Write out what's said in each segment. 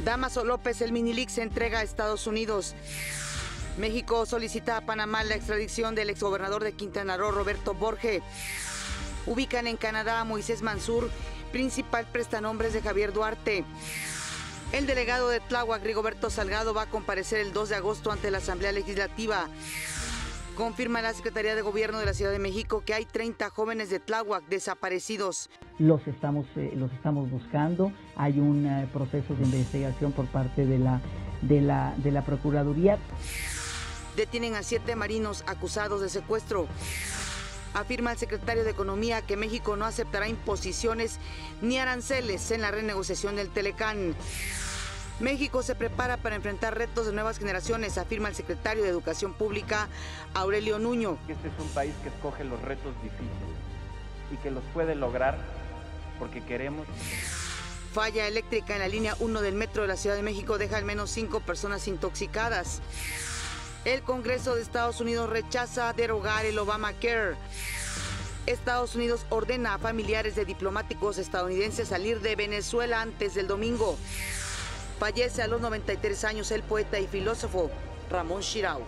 Dámaso López, el Minilic se entrega a Estados Unidos. México solicita a Panamá la extradición del exgobernador de Quintana Roo, Roberto Borge. Ubican en Canadá a Moisés Mansur, principal prestanombres de Javier Duarte. El delegado de Tláhuac, Rigoberto Salgado, va a comparecer el 2 de agosto ante la Asamblea Legislativa. Confirma la Secretaría de Gobierno de la Ciudad de México que hay 30 jóvenes de Tláhuac desaparecidos. Los estamos buscando. Hay un proceso de investigación por parte de la Procuraduría. Detienen a 7 marinos acusados de secuestro. Afirma el secretario de Economía que México no aceptará imposiciones ni aranceles en la renegociación del Telecán. México se prepara para enfrentar retos de nuevas generaciones, afirma el secretario de Educación Pública, Aurelio Nuño. Este es un país que escoge los retos difíciles y que los puede lograr porque queremos. Falla eléctrica en la línea 1 del metro de la Ciudad de México deja al menos 5 personas intoxicadas. El Congreso de Estados Unidos rechaza derogar el Obamacare. Estados Unidos ordena a familiares de diplomáticos estadounidenses salir de Venezuela antes del domingo. Fallece a los 93 años el poeta y filósofo Ramón Shirao.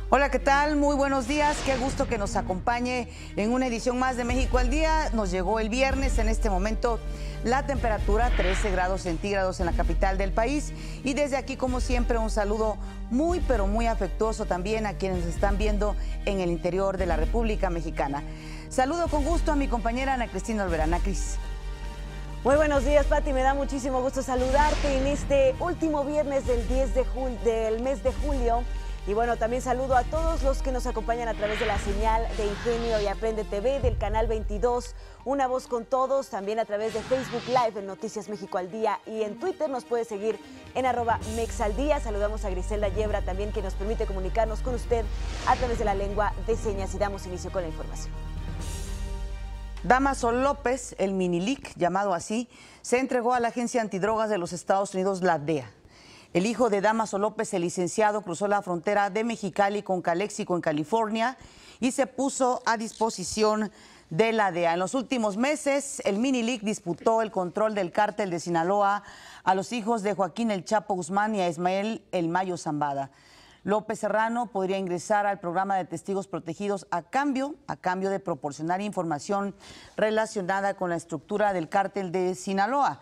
Hola, ¿qué tal? Muy buenos días. Qué gusto que nos acompañe en una edición más de México al Día. Nos llegó el viernes. En este momento la temperatura 13 grados centígrados en la capital del país. Y desde aquí, como siempre, un saludo muy, pero muy afectuoso también a quienes nos están viendo en el interior de la República Mexicana. Saludo con gusto a mi compañera Ana Cristina Olvera. Ana Cris. Muy buenos días, Pati. Me da muchísimo gusto saludarte en este último viernes del mes de julio. Y bueno, también saludo a todos los que nos acompañan a través de la señal de Ingenio y Aprende TV del canal 22, Una Voz con Todos, también a través de Facebook Live en Noticias México al Día y en Twitter nos puede seguir en @mexaldía. Saludamos a Griselda Yebra también, que nos permite comunicarnos con usted a través de la lengua de señas, y damos inicio con la información. Dámaso López, el Minilic, llamado así, se entregó a la Agencia Antidrogas de los Estados Unidos, la DEA. El hijo de Dámaso López, el licenciado, cruzó la frontera de Mexicali con Calexico, en California, y se puso a disposición de la DEA. En los últimos meses, el Minilic disputó el control del cártel de Sinaloa a los hijos de Joaquín El Chapo Guzmán y a Ismael El Mayo Zambada. López Serrano podría ingresar al programa de testigos protegidos a cambio de proporcionar información relacionada con la estructura del cártel de Sinaloa.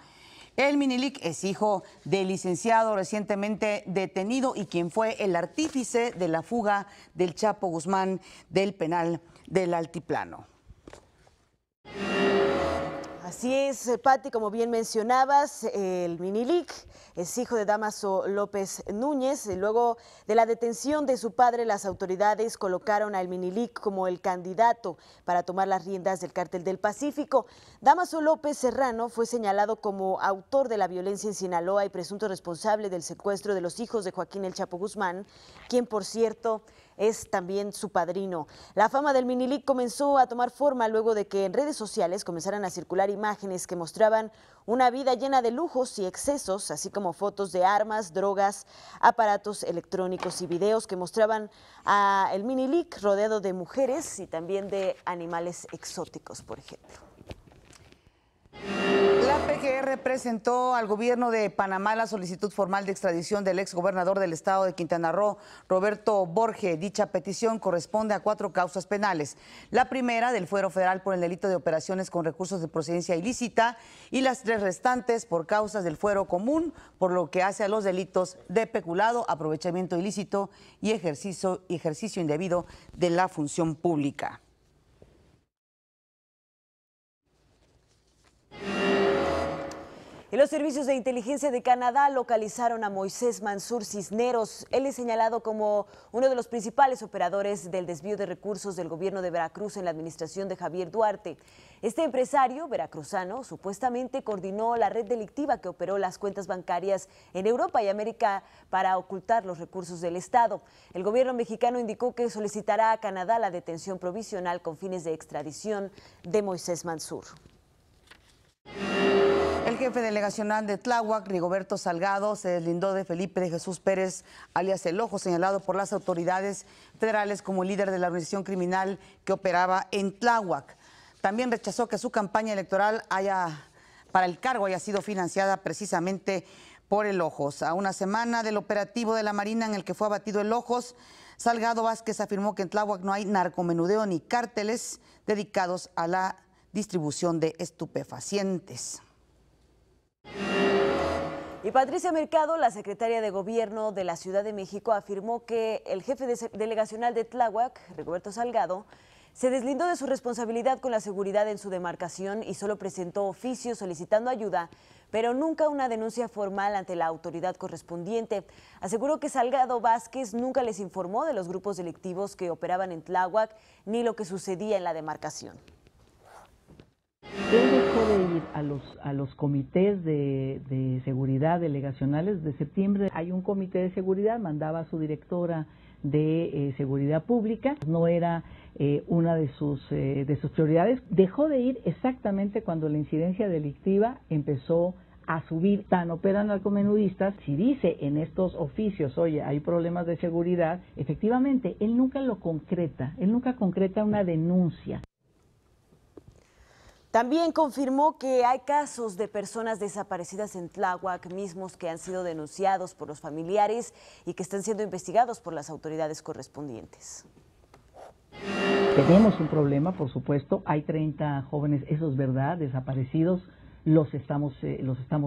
El Minilic es hijo del licenciado recientemente detenido y quien fue el artífice de la fuga del Chapo Guzmán del penal del Altiplano. Así es, Pati, como bien mencionabas, el Minilic es hijo de Dámaso López Núñez. Luego de la detención de su padre, las autoridades colocaron al Minilic como el candidato para tomar las riendas del Cártel del Pacífico. Dámaso López Serrano fue señalado como autor de la violencia en Sinaloa y presunto responsable del secuestro de los hijos de Joaquín El Chapo Guzmán, quien, por cierto, es también su padrino. La fama del Minilic comenzó a tomar forma luego de que en redes sociales comenzaran a circular imágenes que mostraban una vida llena de lujos y excesos, así como fotos de armas, drogas, aparatos electrónicos y videos que mostraban a el Minilic rodeado de mujeres y también de animales exóticos, por ejemplo. La PGR presentó al gobierno de Panamá la solicitud formal de extradición del exgobernador del estado de Quintana Roo, Roberto Borge. Dicha petición corresponde a 4 causas penales. La primera, del fuero federal por el delito de operaciones con recursos de procedencia ilícita, y las 3 restantes por causas del fuero común, por lo que hace a los delitos de peculado, aprovechamiento ilícito y ejercicio indebido de la función pública. Y los servicios de inteligencia de Canadá localizaron a Moisés Mansur Cisneros. Él es señalado como uno de los principales operadores del desvío de recursos del gobierno de Veracruz en la administración de Javier Duarte. Este empresario veracruzano supuestamente coordinó la red delictiva que operó las cuentas bancarias en Europa y América para ocultar los recursos del Estado. El gobierno mexicano indicó que solicitará a Canadá la detención provisional con fines de extradición de Moisés Mansur. El jefe delegacional de Tláhuac, Rigoberto Salgado, se deslindó de Felipe de Jesús Pérez, alias El Ojo, señalado por las autoridades federales como líder de la organización criminal que operaba en Tláhuac. También rechazó que su campaña electoral para el cargo haya sido financiada precisamente por El Ojos. A una semana del operativo de la Marina en el que fue abatido El Ojos, Salgado Vázquez afirmó que en Tláhuac no hay narcomenudeo ni cárteles dedicados a la distribución de estupefacientes. Y Patricia Mercado, la secretaria de Gobierno de la Ciudad de México, afirmó que el jefe delegacional de Tláhuac, Rigoberto Salgado, se deslindó de su responsabilidad con la seguridad en su demarcación y solo presentó oficios solicitando ayuda, pero nunca una denuncia formal ante la autoridad correspondiente. Aseguró que Salgado Vázquez nunca les informó de los grupos delictivos que operaban en Tláhuac ni lo que sucedía en la demarcación. Él dejó de ir a los comités de seguridad delegacionales de septiembre. Hay un comité de seguridad, mandaba a su directora de seguridad pública, no era una de sus prioridades. Dejó de ir exactamente cuando la incidencia delictiva empezó a subir. Tan operan narcomenudistas. Si dice en estos oficios, oye, hay problemas de seguridad, efectivamente, él nunca lo concreta, él nunca concreta una denuncia. También confirmó que hay casos de personas desaparecidas en Tláhuac, mismos que han sido denunciados por los familiares y que están siendo investigados por las autoridades correspondientes. Tenemos un problema, por supuesto, hay 30 jóvenes, eso es verdad, desaparecidos, los estamos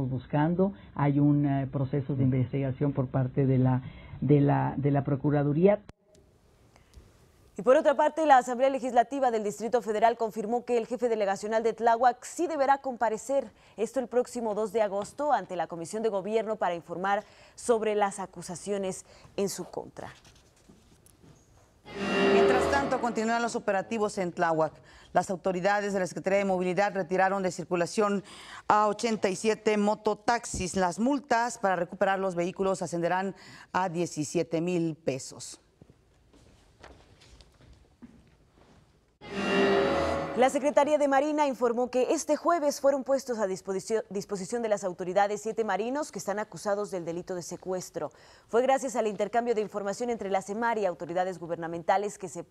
buscando, hay un proceso de investigación por parte de la Procuraduría. Y por otra parte, la Asamblea Legislativa del Distrito Federal confirmó que el jefe delegacional de Tláhuac sí deberá comparecer, esto el próximo 2 de agosto, ante la Comisión de Gobierno para informar sobre las acusaciones en su contra. Mientras tanto, continúan los operativos en Tláhuac. Las autoridades de la Secretaría de Movilidad retiraron de circulación a 87 mototaxis. Las multas para recuperar los vehículos ascenderán a 17,000 pesos. La Secretaría de Marina informó que este jueves fueron puestos a disposición de las autoridades 7 marinos que están acusados del delito de secuestro. Fue gracias al intercambio de información entre la SEMAR y autoridades gubernamentales que se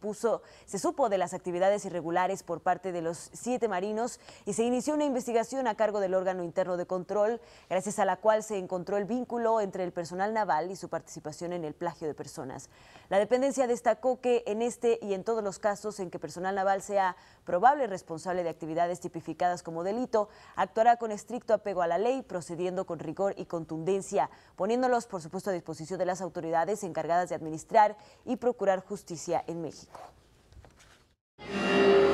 supo de las actividades irregulares por parte de los 7 marinos y se inició una investigación a cargo del órgano interno de control, gracias a la cual se encontró el vínculo entre el personal naval y su participación en el plagio de personas. La dependencia destacó que en este y en todos los casos en que personal naval sea probable responsable de actividades tipificadas como delito, actuará con estricto apego a la ley, procediendo con rigor y contundencia, poniéndolos, por supuesto, a disposición de las autoridades encargadas de administrar y procurar justicia en México.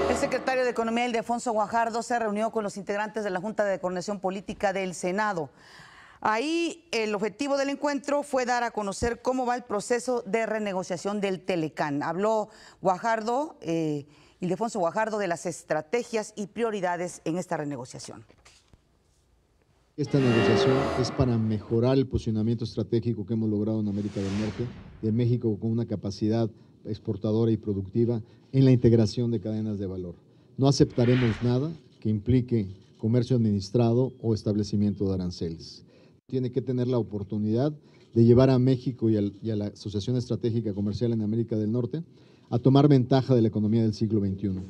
El secretario de Economía, Ildefonso Guajardo, se reunió con los integrantes de la Junta de Coordinación Política del Senado. Ahí el objetivo del encuentro fue dar a conocer cómo va el proceso de renegociación del Telecán. Habló Ildefonso Guajardo de las estrategias y prioridades en esta renegociación. Esta negociación es para mejorar el posicionamiento estratégico que hemos logrado en América del Norte, de México con una capacidad exportadora y productiva en la integración de cadenas de valor. No aceptaremos nada que implique comercio administrado o establecimiento de aranceles. Tiene que tener la oportunidad de llevar a México y a la Asociación Estratégica Comercial en América del Norte a tomar ventaja de la economía del siglo XXI.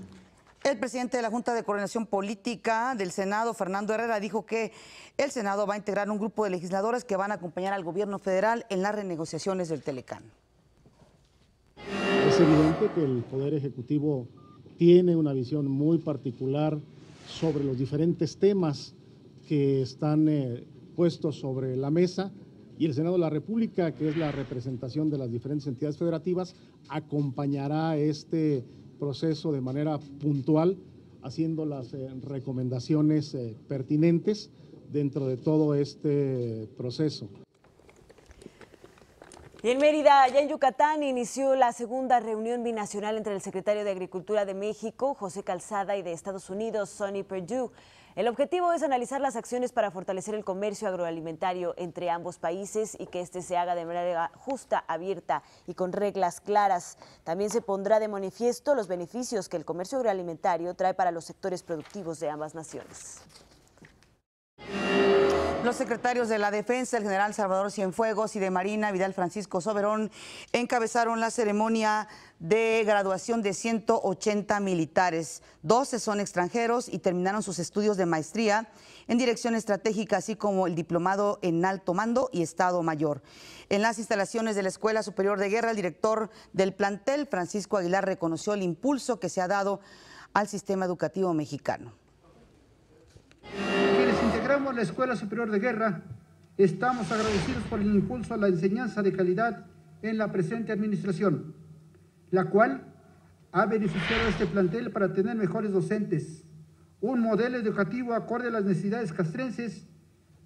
El presidente de la Junta de Coordinación Política del Senado, Fernando Herrera, dijo que el Senado va a integrar un grupo de legisladores que van a acompañar al gobierno federal en las renegociaciones del Telecán. Es evidente que el Poder Ejecutivo tiene una visión muy particular sobre los diferentes temas que están puestos sobre la mesa, y el Senado de la República, que es la representación de las diferentes entidades federativas, acompañará este proceso de manera puntual, haciendo las recomendaciones pertinentes dentro de todo este proceso. Y en Mérida, ya en Yucatán, inició la segunda reunión binacional entre el secretario de Agricultura de México, José Calzada, y de Estados Unidos, Sonny Perdue. El objetivo es analizar las acciones para fortalecer el comercio agroalimentario entre ambos países y que este se haga de manera justa, abierta y con reglas claras. También se pondrá de manifiesto los beneficios que el comercio agroalimentario trae para los sectores productivos de ambas naciones. Los secretarios de la Defensa, el general Salvador Cienfuegos, y de Marina, Vidal Francisco Soberón, encabezaron la ceremonia de graduación de 180 militares. 12 son extranjeros y terminaron sus estudios de maestría en dirección estratégica, así como el diplomado en alto mando y Estado Mayor. En las instalaciones de la Escuela Superior de Guerra, el director del plantel, Francisco Aguilar, reconoció el impulso que se ha dado al sistema educativo mexicano. Quienes integramos la Escuela Superior de Guerra, estamos agradecidos por el impulso a la enseñanza de calidad en la presente administración, la cual ha beneficiado a este plantel para tener mejores docentes, un modelo educativo acorde a las necesidades castrenses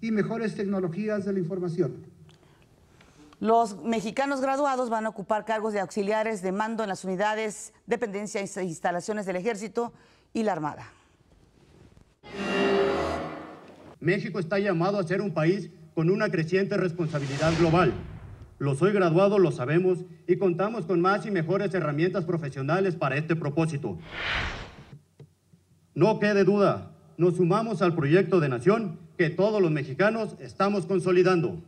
y mejores tecnologías de la información. Los mexicanos graduados van a ocupar cargos de auxiliares de mando en las unidades, dependencias e instalaciones del Ejército y la Armada. México está llamado a ser un país con una creciente responsabilidad global. Los hoy graduados lo sabemos y contamos con más y mejores herramientas profesionales para este propósito. No quede duda, nos sumamos al proyecto de nación que todos los mexicanos estamos consolidando.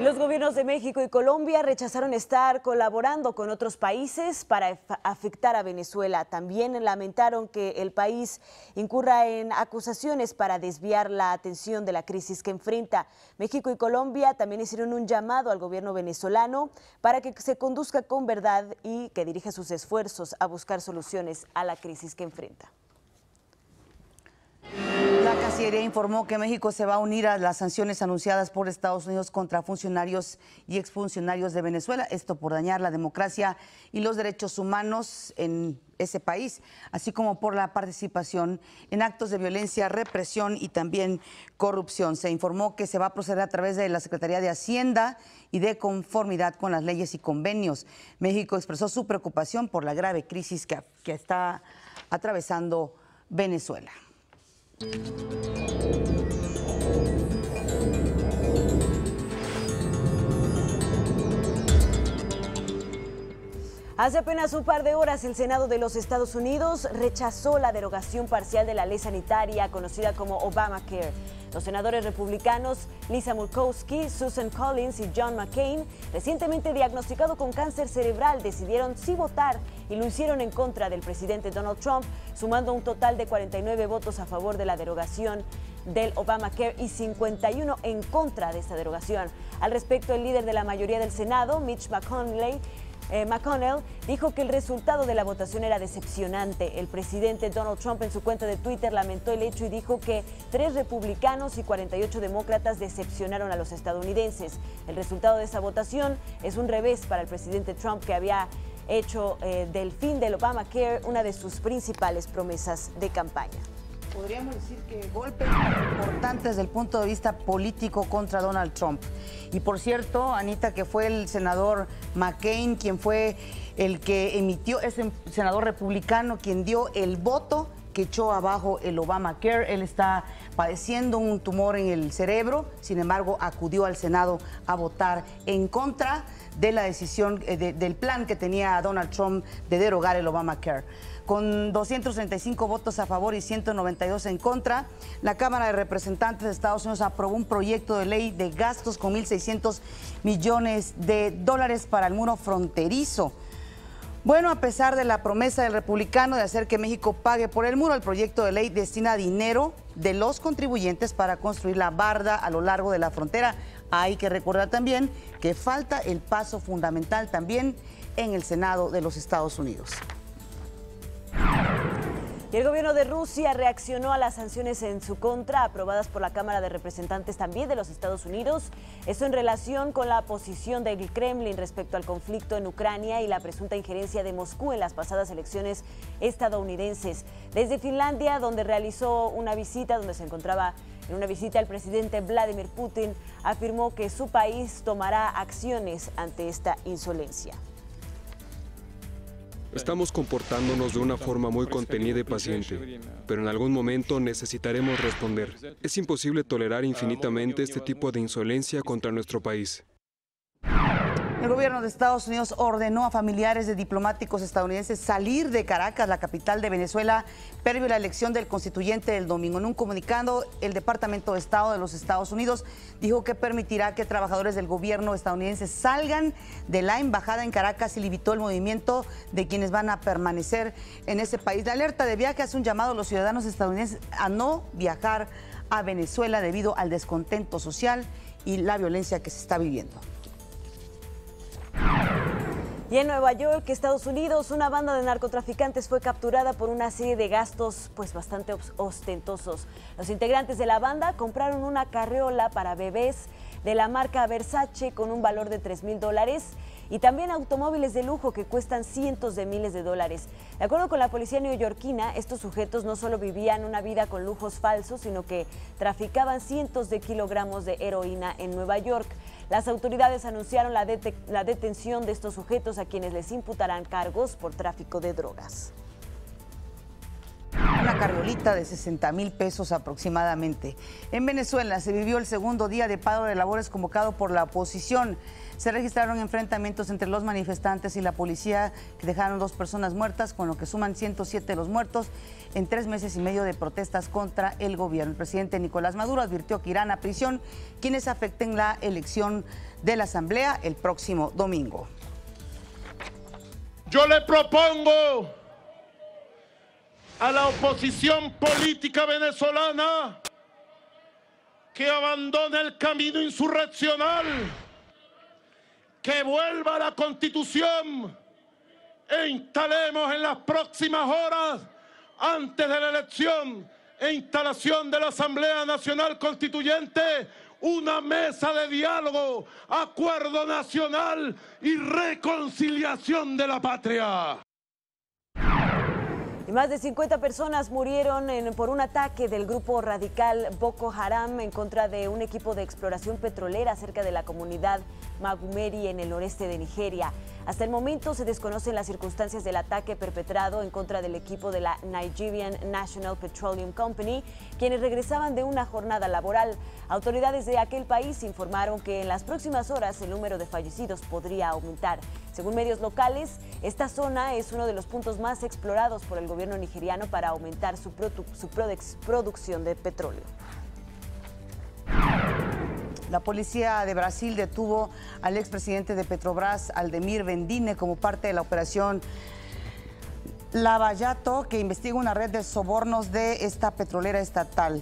Los gobiernos de México y Colombia rechazaron estar colaborando con otros países para afectar a Venezuela. También lamentaron que el país incurra en acusaciones para desviar la atención de la crisis que enfrenta. México y Colombia también hicieron un llamado al gobierno venezolano para que se conduzca con verdad y que dirija sus esfuerzos a buscar soluciones a la crisis que enfrenta. La Cancillería informó que México se va a unir a las sanciones anunciadas por Estados Unidos contra funcionarios y exfuncionarios de Venezuela, esto por dañar la democracia y los derechos humanos en ese país, así como por la participación en actos de violencia, represión y también corrupción. Se informó que se va a proceder a través de la Secretaría de Hacienda y de conformidad con las leyes y convenios. México expresó su preocupación por la grave crisis que está atravesando Venezuela. Hace apenas un par de horas, el Senado de los Estados Unidos rechazó la derogación parcial de la ley sanitaria conocida como Obamacare. Los senadores republicanos Lisa Murkowski, Susan Collins y John McCain, recientemente diagnosticado con cáncer cerebral, decidieron sí votar y lo hicieron en contra del presidente Donald Trump, sumando un total de 49 votos a favor de la derogación del Obamacare y 51 en contra de esta derogación. Al respecto, el líder de la mayoría del Senado, Mitch McConnell, dijo que el resultado de la votación era decepcionante. El presidente Donald Trump en su cuenta de Twitter lamentó el hecho y dijo que 3 republicanos y 48 demócratas decepcionaron a los estadounidenses. El resultado de esa votación es un revés para el presidente Trump, que había hecho del fin del Obamacare una de sus principales promesas de campaña. Podríamos decir que golpes importantes desde el punto de vista político contra Donald Trump. Y por cierto, Anita, que fue el senador McCain quien fue el que emitió, ese senador republicano quien dio el voto que echó abajo el Obamacare. Él está padeciendo un tumor en el cerebro, sin embargo acudió al Senado a votar en contra de la decisión del plan que tenía Donald Trump de derogar el Obamacare. Con 235 votos a favor y 192 en contra, la Cámara de Representantes de Estados Unidos aprobó un proyecto de ley de gastos con $1.600 millones para el muro fronterizo. Bueno, a pesar de la promesa del republicano de hacer que México pague por el muro, el proyecto de ley destina dinero de los contribuyentes para construir la barda a lo largo de la frontera. Hay que recordar también que falta el paso fundamental también en el Senado de los Estados Unidos. Y el gobierno de Rusia reaccionó a las sanciones en su contra, aprobadas por la Cámara de Representantes también de los Estados Unidos. Esto en relación con la posición del Kremlin respecto al conflicto en Ucrania y la presunta injerencia de Moscú en las pasadas elecciones estadounidenses. Desde Finlandia, donde realizó una visita, donde se encontraba en una visita, el presidente Vladimir Putin afirmó que su país tomará acciones ante esta insolencia. Estamos comportándonos de una forma muy contenida y paciente, pero en algún momento necesitaremos responder. Es imposible tolerar infinitamente este tipo de insolencia contra nuestro país. El gobierno de Estados Unidos ordenó a familiares de diplomáticos estadounidenses salir de Caracas, la capital de Venezuela, previo a la elección del constituyente del domingo. En un comunicado, el Departamento de Estado de los Estados Unidos dijo que permitirá que trabajadores del gobierno estadounidense salgan de la embajada en Caracas y limitó el movimiento de quienes van a permanecer en ese país. La alerta de viaje hace un llamado a los ciudadanos estadounidenses a no viajar a Venezuela debido al descontento social y la violencia que se está viviendo. Y en Nueva York, Estados Unidos, una banda de narcotraficantes fue capturada por una serie de gastos bastante ostentosos. Los integrantes de la banda compraron una carriola para bebés de la marca Versace con un valor de $3,000 y también automóviles de lujo que cuestan cientos de miles de dólares. De acuerdo con la policía neoyorquina, estos sujetos no solo vivían una vida con lujos falsos, sino que traficaban cientos de kilogramos de heroína en Nueva York. Las autoridades anunciaron la detención de estos sujetos a quienes les imputarán cargos por tráfico de drogas. Una carriolita de 60,000 pesos aproximadamente. En Venezuela se vivió el segundo día de paro de labores convocado por la oposición. Se registraron enfrentamientos entre los manifestantes y la policía que dejaron 2 personas muertas, con lo que suman 107 los muertos en 3 meses y medio de protestas contra el gobierno. El presidente Nicolás Maduro advirtió que irán a prisión quienes afecten la elección de la Asamblea el próximo domingo. Yo le propongo a la oposición política venezolana que abandone el camino insurreccional, que vuelva a la Constitución e instalemos en las próximas horas, antes de la elección e instalación de la Asamblea Nacional Constituyente, una mesa de diálogo, acuerdo nacional y reconciliación de la patria. Y más de 50 personas murieron por un ataque del grupo radical Boko Haram en contra de un equipo de exploración petrolera cerca de la comunidad Magumeri en el noreste de Nigeria. Hasta el momento se desconocen las circunstancias del ataque perpetrado en contra del equipo de la Nigerian National Petroleum Company, quienes regresaban de una jornada laboral. Autoridades de aquel país informaron que en las próximas horas el número de fallecidos podría aumentar. Según medios locales, esta zona es uno de los puntos más explorados por el gobierno nigeriano para aumentar su producción de petróleo. La policía de Brasil detuvo al expresidente de Petrobras, Aldemir Vendine, como parte de la operación Lava Jato, que investiga una red de sobornos de esta petrolera estatal.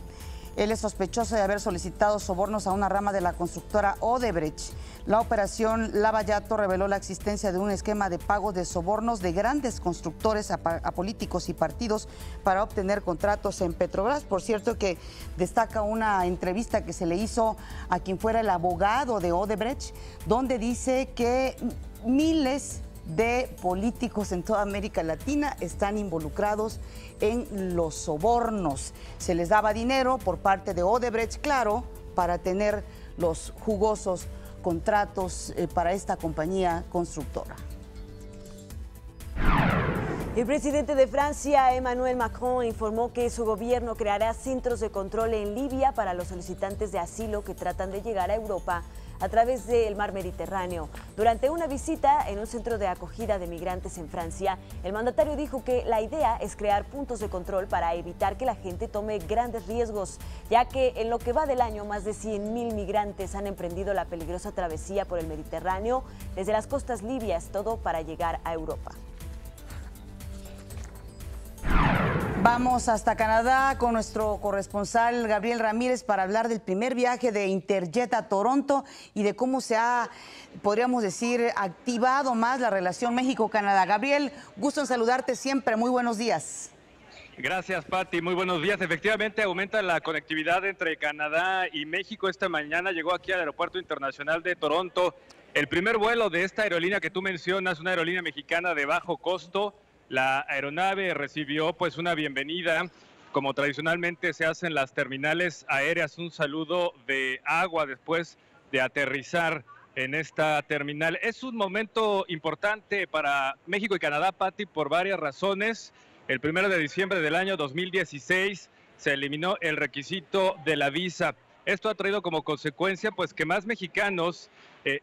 Él es sospechoso de haber solicitado sobornos a una rama de la constructora Odebrecht. La operación Lava Jato reveló la existencia de un esquema de pago de sobornos de grandes constructores a políticos y partidos para obtener contratos en Petrobras. Por cierto, que destaca una entrevista que se le hizo a quien fuera el abogado de Odebrecht, donde dice que miles de políticos en toda América Latina están involucrados en los sobornos. Se les daba dinero por parte de Odebrecht, claro, para tener los jugosos contratos para esta compañía constructora. El presidente de Francia, Emmanuel Macron, informó que su gobierno creará centros de control en Libia para los solicitantes de asilo que tratan de llegar a Europa a través del mar Mediterráneo. Durante una visita en un centro de acogida de migrantes en Francia, el mandatario dijo que la idea es crear puntos de control para evitar que la gente tome grandes riesgos, ya que en lo que va del año más de 100,000 migrantes han emprendido la peligrosa travesía por el Mediterráneo desde las costas libias, todo para llegar a Europa. Vamos hasta Canadá con nuestro corresponsal Gabriel Ramírez para hablar del primer viaje de Interjet a Toronto y de cómo se ha, podríamos decir, activado más la relación México-Canadá. Gabriel, gusto en saludarte siempre. Muy buenos días. Gracias, Pati. Muy buenos días. Efectivamente, aumenta la conectividad entre Canadá y México. Esta mañana llegó aquí al Aeropuerto Internacional de Toronto el primer vuelo de esta aerolínea que tú mencionas, una aerolínea mexicana de bajo costo. La aeronave recibió pues una bienvenida, como tradicionalmente se hace en las terminales aéreas, un saludo de agua después de aterrizar en esta terminal. Es un momento importante para México y Canadá, Pati, por varias razones. El 1 de diciembre del año 2016 se eliminó el requisito de la visa. Esto ha traído como consecuencia pues que más mexicanos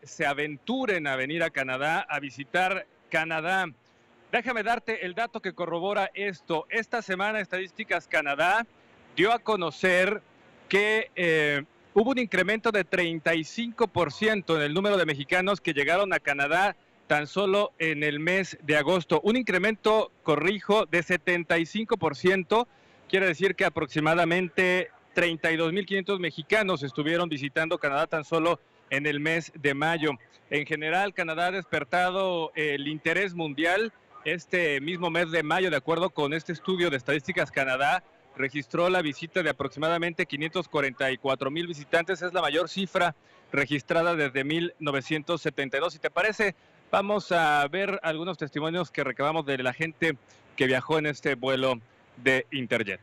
se aventuren a venir a Canadá, a visitar Canadá. Déjame darte el dato que corrobora esto. Esta semana Estadísticas Canadá dio a conocer que hubo un incremento de 35% en el número de mexicanos que llegaron a Canadá tan solo en el mes de agosto. Un incremento, corrijo, de 75%. Quiere decir que aproximadamente 32.500 mexicanos estuvieron visitando Canadá tan solo en el mes de mayo. En general, Canadá ha despertado el interés mundial. Este mismo mes de mayo, de acuerdo con este estudio de Estadísticas Canadá, registró la visita de aproximadamente 544,000 visitantes. Es la mayor cifra registrada desde 1972. Si te parece, vamos a ver algunos testimonios que recabamos de la gente que viajó en este vuelo de Interjet.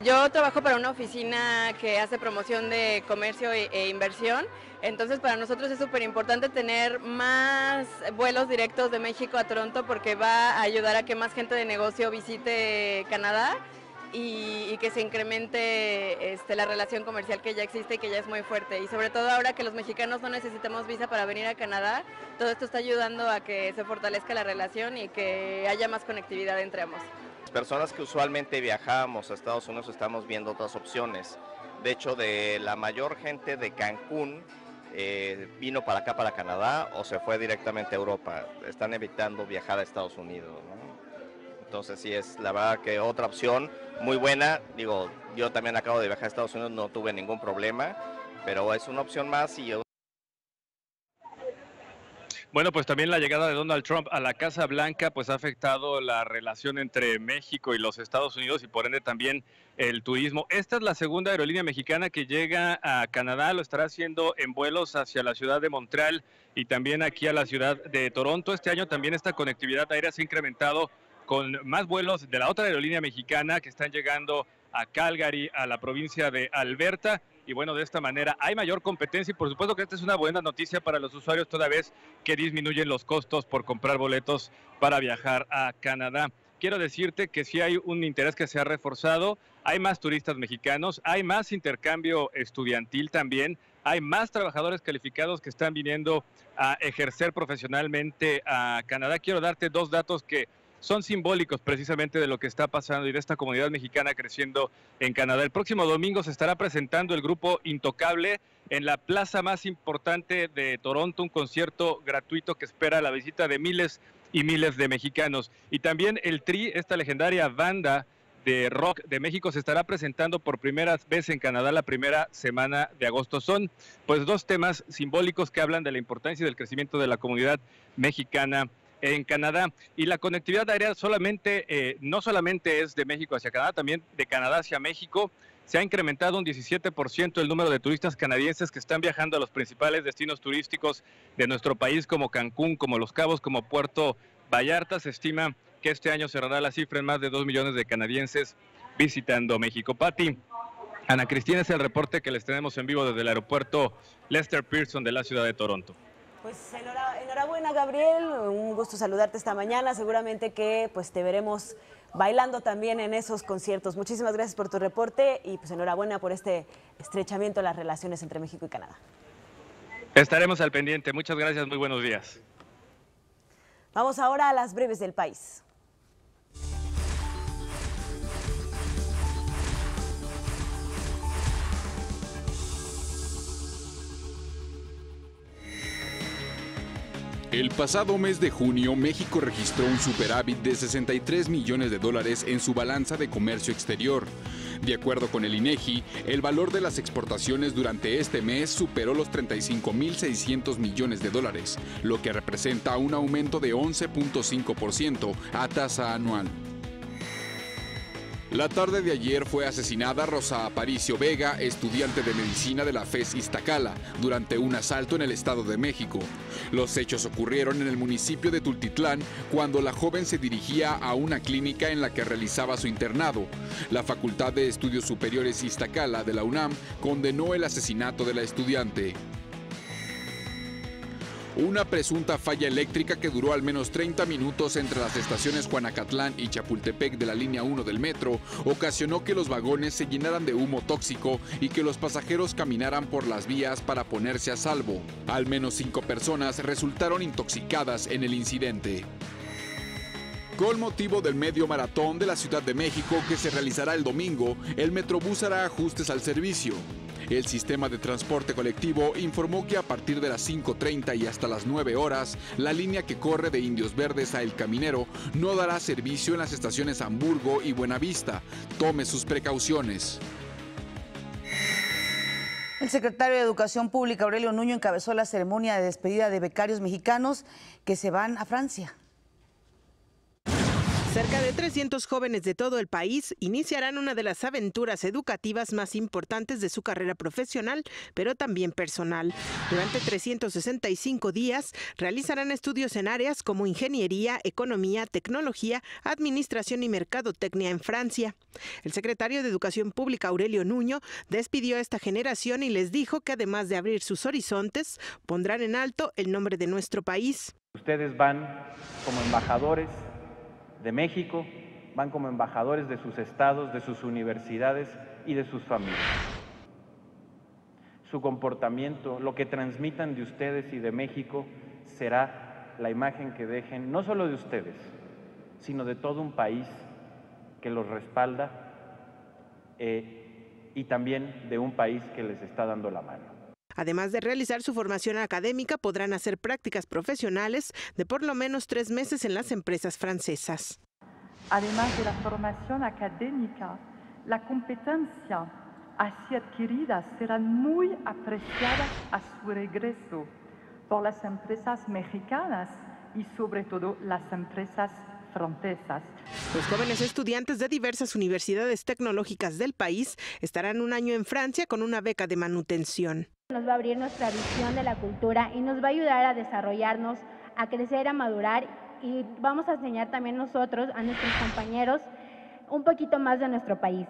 Yo trabajo para una oficina que hace promoción de comercio e inversión, entonces para nosotros es súper importante tener más vuelos directos de México a Toronto porque va a ayudar a que más gente de negocio visite Canadá y que se incremente la relación comercial que ya existe y que ya es muy fuerte. Y sobre todo ahora que los mexicanos no necesitamos visa para venir a Canadá, todo esto está ayudando a que se fortalezca la relación y que haya más conectividad entre ambos. Personas que usualmente viajábamos a Estados Unidos estamos viendo otras opciones. De hecho, de la mayor gente de Cancún vino para acá, para Canadá, o se fue directamente a Europa. Están evitando viajar a Estados Unidos, ¿no? Entonces sí es la verdad que otra opción muy buena. Digo, yo también acabo de viajar a Estados Unidos, no tuve ningún problema, pero es una opción más y Bueno, pues también la llegada de Donald Trump a la Casa Blanca pues ha afectado la relación entre México y los Estados Unidos y por ende también el turismo. Esta es la segunda aerolínea mexicana que llega a Canadá, lo estará haciendo en vuelos hacia la ciudad de Montreal y también aquí a la ciudad de Toronto. Este año también esta conectividad aérea se ha incrementado con más vuelos de la otra aerolínea mexicana que están llegando a Calgary, a la provincia de Alberta. Y bueno, de esta manera hay mayor competencia y por supuesto que esta es una buena noticia para los usuarios toda vez que disminuyen los costos por comprar boletos para viajar a Canadá. Quiero decirte que sí hay un interés que se ha reforzado, hay más turistas mexicanos, hay más intercambio estudiantil también, hay más trabajadores calificados que están viniendo a ejercer profesionalmente a Canadá. Quiero darte dos datos que son simbólicos precisamente de lo que está pasando y de esta comunidad mexicana creciendo en Canadá. El próximo domingo se estará presentando el grupo Intocable en la plaza más importante de Toronto, un concierto gratuito que espera la visita de miles y miles de mexicanos. Y también el Tri, esta legendaria banda de rock de México, se estará presentando por primera vez en Canadá la primera semana de agosto. Son pues dos temas simbólicos que hablan de la importancia y del crecimiento de la comunidad mexicana en Canadá. Y la conectividad aérea no solamente es de México hacia Canadá, también de Canadá hacia México. Se ha incrementado un 17% el número de turistas canadienses que están viajando a los principales destinos turísticos de nuestro país, como Cancún, como Los Cabos, como Puerto Vallarta. Se estima que este año cerrará la cifra en más de 2 millones de canadienses visitando México. Pati, Ana Cristina, es el reporte que les tenemos en vivo desde el aeropuerto Lester Pearson de la ciudad de Toronto. Pues enhorabuena, Gabriel, un gusto saludarte esta mañana, seguramente que pues te veremos bailando también en esos conciertos. Muchísimas gracias por tu reporte y pues enhorabuena por este estrechamiento de las relaciones entre México y Canadá. Estaremos al pendiente, muchas gracias, muy buenos días. Vamos ahora a las breves del país. El pasado mes de junio, México registró un superávit de $63 millones en su balanza de comercio exterior. De acuerdo con el INEGI, el valor de las exportaciones durante este mes superó los $35.600 millones, lo que representa un aumento de 11.5% a tasa anual. La tarde de ayer fue asesinada Rosa Aparicio Vega, estudiante de medicina de la FES Iztacala, durante un asalto en el Estado de México. Los hechos ocurrieron en el municipio de Tultitlán, cuando la joven se dirigía a una clínica en la que realizaba su internado. La Facultad de Estudios Superiores Iztacala de la UNAM condenó el asesinato de la estudiante. Una presunta falla eléctrica que duró al menos 30 minutos entre las estaciones Juanacatlán y Chapultepec de la línea 1 del metro ocasionó que los vagones se llenaran de humo tóxico y que los pasajeros caminaran por las vías para ponerse a salvo. Al menos 5 personas resultaron intoxicadas en el incidente. Con motivo del medio maratón de la Ciudad de México que se realizará el domingo, el Metrobús hará ajustes al servicio. El sistema de transporte colectivo informó que a partir de las 5:30 y hasta las 9 horas, la línea que corre de Indios Verdes a El Caminero no dará servicio en las estaciones Hamburgo y Buenavista. Tome sus precauciones. El secretario de Educación Pública, Aurelio Nuño, encabezó la ceremonia de despedida de becarios mexicanos que se van a Francia. Cerca de 300 jóvenes de todo el país iniciarán una de las aventuras educativas más importantes de su carrera profesional, pero también personal. Durante 365 días realizarán estudios en áreas como ingeniería, economía, tecnología, administración y mercadotecnia en Francia. El secretario de Educación Pública, Aurelio Nuño, despidió a esta generación y les dijo que además de abrir sus horizontes, pondrán en alto el nombre de nuestro país. Ustedes van como embajadores de México, van como embajadores de sus estados, de sus universidades y de sus familias. Su comportamiento, lo que transmitan de ustedes y de México, será la imagen que dejen no solo de ustedes, sino de todo un país que los respalda y también de un país que les está dando la mano. Además de realizar su formación académica, podrán hacer prácticas profesionales de por lo menos 3 meses en las empresas francesas. Además de la formación académica, la competencia así adquiridas serán muy apreciadas a su regreso por las empresas mexicanas y sobre todo las empresas francesas. Los jóvenes estudiantes de diversas universidades tecnológicas del país estarán un año en Francia con una beca de manutención. Nos va a abrir nuestra visión de la cultura y nos va a ayudar a desarrollarnos, a crecer, a madurar, y vamos a enseñar también nosotros a nuestros compañeros un poquito más de nuestro país.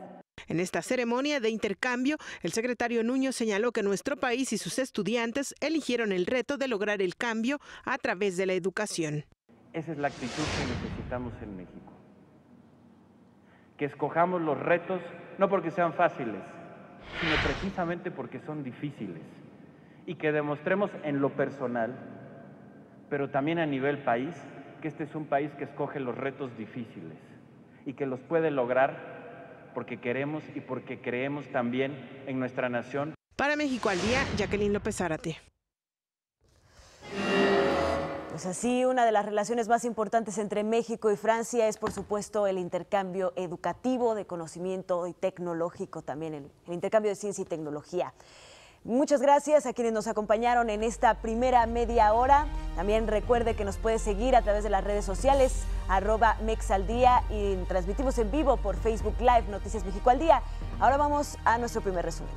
En esta ceremonia de intercambio, el secretario Nuño señaló que nuestro país y sus estudiantes eligieron el reto de lograr el cambio a través de la educación. Esa es la actitud que necesitamos en México. Que escojamos los retos no porque sean fáciles, sino precisamente porque son difíciles. Y que demostremos en lo personal, pero también a nivel país, que este es un país que escoge los retos difíciles y que los puede lograr porque queremos y porque creemos también en nuestra nación. Para México al Día, Jacqueline López Zárate. Pues así, una de las relaciones más importantes entre México y Francia es, por supuesto, el intercambio educativo de conocimiento y tecnológico, también el intercambio de ciencia y tecnología. Muchas gracias a quienes nos acompañaron en esta primera media hora. También recuerde que nos puede seguir a través de las redes sociales, @mexaldía, y transmitimos en vivo por Facebook Live Noticias México al Día. Ahora vamos a nuestro primer resumen.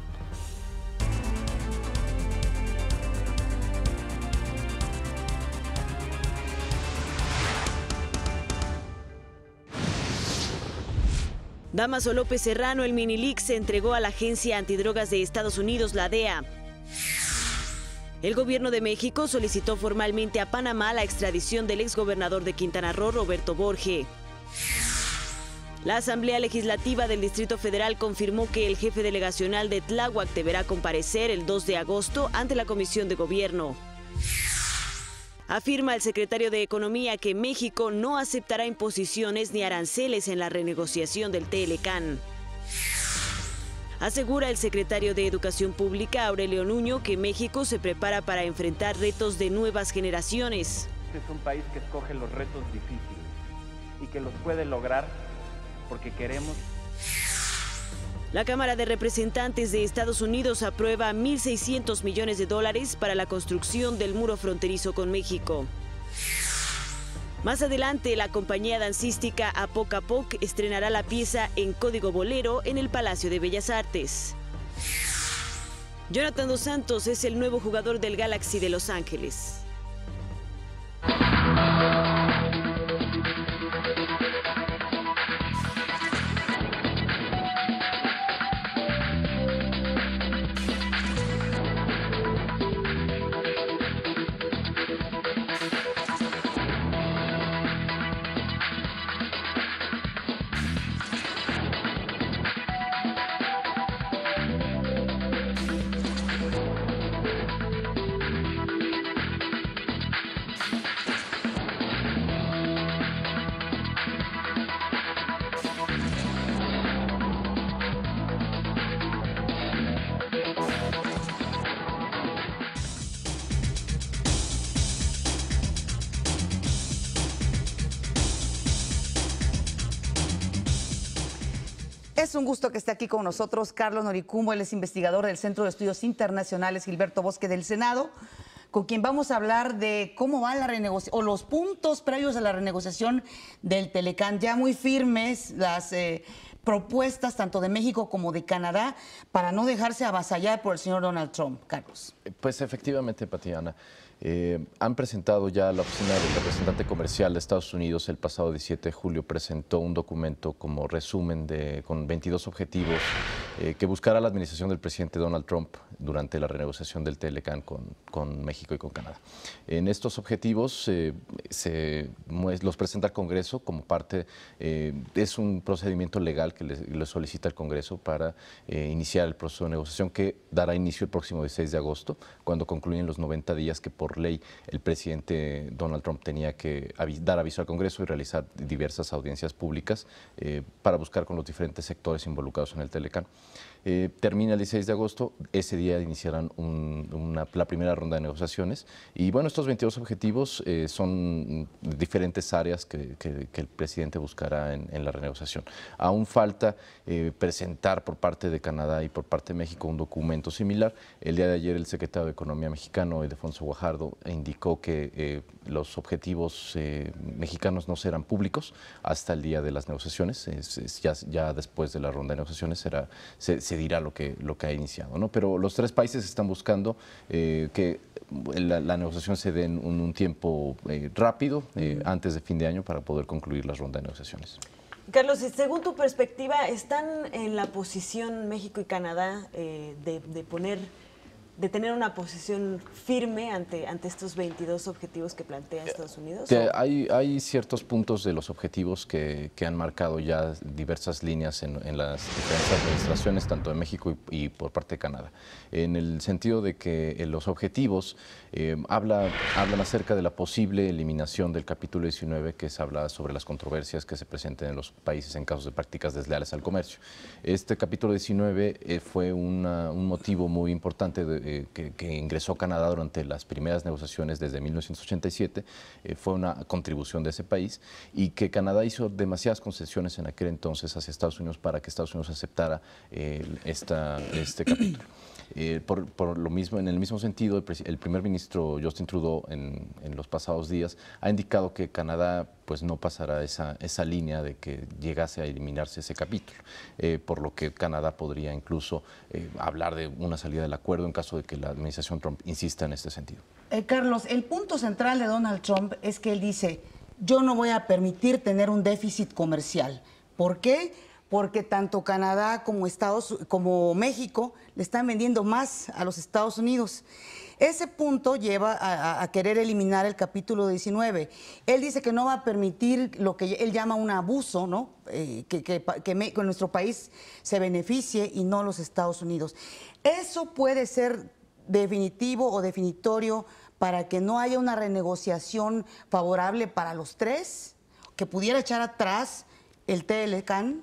Dámaso López Serrano, el Minilic, se entregó a la Agencia Antidrogas de Estados Unidos, la DEA. El gobierno de México solicitó formalmente a Panamá la extradición del exgobernador de Quintana Roo, Roberto Borge. La Asamblea Legislativa del Distrito Federal confirmó que el jefe delegacional de Tláhuac deberá comparecer el 2 de agosto ante la Comisión de Gobierno. Afirma el secretario de Economía que México no aceptará imposiciones ni aranceles en la renegociación del TLCAN. Asegura el secretario de Educación Pública, Aurelio Nuño, que México se prepara para enfrentar retos de nuevas generaciones. Este es un país que escoge los retos difíciles y que los puede lograr porque queremos. La Cámara de Representantes de Estados Unidos aprueba $1.600 millones para la construcción del muro fronterizo con México. Más adelante, la compañía dancística Apoc Apoc estrenará la pieza en código bolero en el Palacio de Bellas Artes. Jonathan Dos Santos es el nuevo jugador del Galaxy de Los Ángeles. Es un gusto que esté aquí con nosotros Carlos Noricumbo, él es investigador del Centro de Estudios Internacionales Gilberto Bosque del Senado, con quien vamos a hablar de cómo va la renegociación, o los puntos previos a la renegociación del Telecán. Ya muy firmes las propuestas tanto de México como de Canadá para no dejarse avasallar por el señor Donald Trump. Carlos. Pues efectivamente, Tatiana. Han presentado ya la oficina del representante comercial de Estados Unidos el pasado 17 de julio, presentó un documento como resumen con 22 objetivos que buscará la administración del presidente Donald Trump durante la renegociación del Telecán con México y con Canadá. En estos objetivos los presenta el Congreso como parte, es un procedimiento legal que le solicita el Congreso para iniciar el proceso de negociación que dará inicio el próximo 16 de agosto, cuando concluyen los 90 días que por ley el presidente Donald Trump tenía que dar aviso al Congreso y realizar diversas audiencias públicas para buscar con los diferentes sectores involucrados en el Telecán. Termina el 16 de agosto, ese día iniciarán la primera ronda de negociaciones y bueno, estos 22 objetivos son diferentes áreas que el presidente buscará en la renegociación. Aún falta presentar por parte de Canadá y por parte de México un documento similar. El día de ayer el secretario de Economía mexicano, Ildefonso Guajardo, indicó que los objetivos mexicanos no serán públicos hasta el día de las negociaciones. Ya después de la ronda de negociaciones se dirá lo que ha iniciado, ¿no? Pero los tres países están buscando que la negociación se dé en un tiempo rápido, antes de fin de año, para poder concluir la ronda de negociaciones. Carlos, según tu perspectiva, ¿están en la posición México y Canadá de tener una posición firme ante estos 22 objetivos que plantea Estados Unidos? Hay ciertos puntos de los objetivos que han marcado ya diversas líneas en las diferentes administraciones, tanto de México y por parte de Canadá. En el sentido de que los objetivos hablan acerca de la posible eliminación del capítulo 19, que se habla sobre las controversias que se presenten en los países en casos de prácticas desleales al comercio. Este capítulo 19 fue un motivo muy importante que ingresó Canadá durante las primeras negociaciones desde 1987, fue una contribución de ese país y que Canadá hizo demasiadas concesiones en aquel entonces hacia Estados Unidos para que Estados Unidos aceptara este capítulo. Por lo mismo, en el mismo sentido, el primer ministro Justin Trudeau en los pasados días ha indicado que Canadá pues no pasará esa línea de que llegase a eliminarse ese capítulo, por lo que Canadá podría incluso hablar de una salida del acuerdo en caso de que la administración Trump insista en este sentido. Carlos, el punto central de Donald Trump es que él dice, yo no voy a permitir tener un déficit comercial. ¿Por qué? Porque tanto Canadá como México le están vendiendo más a los Estados Unidos. Ese punto lleva a querer eliminar el capítulo 19. Él dice que no va a permitir lo que él llama un abuso, ¿no? Que nuestro país se beneficie y no los Estados Unidos. ¿Eso puede ser definitivo o definitorio para que no haya una renegociación favorable para los tres, que pudiera echar atrás el Telecán?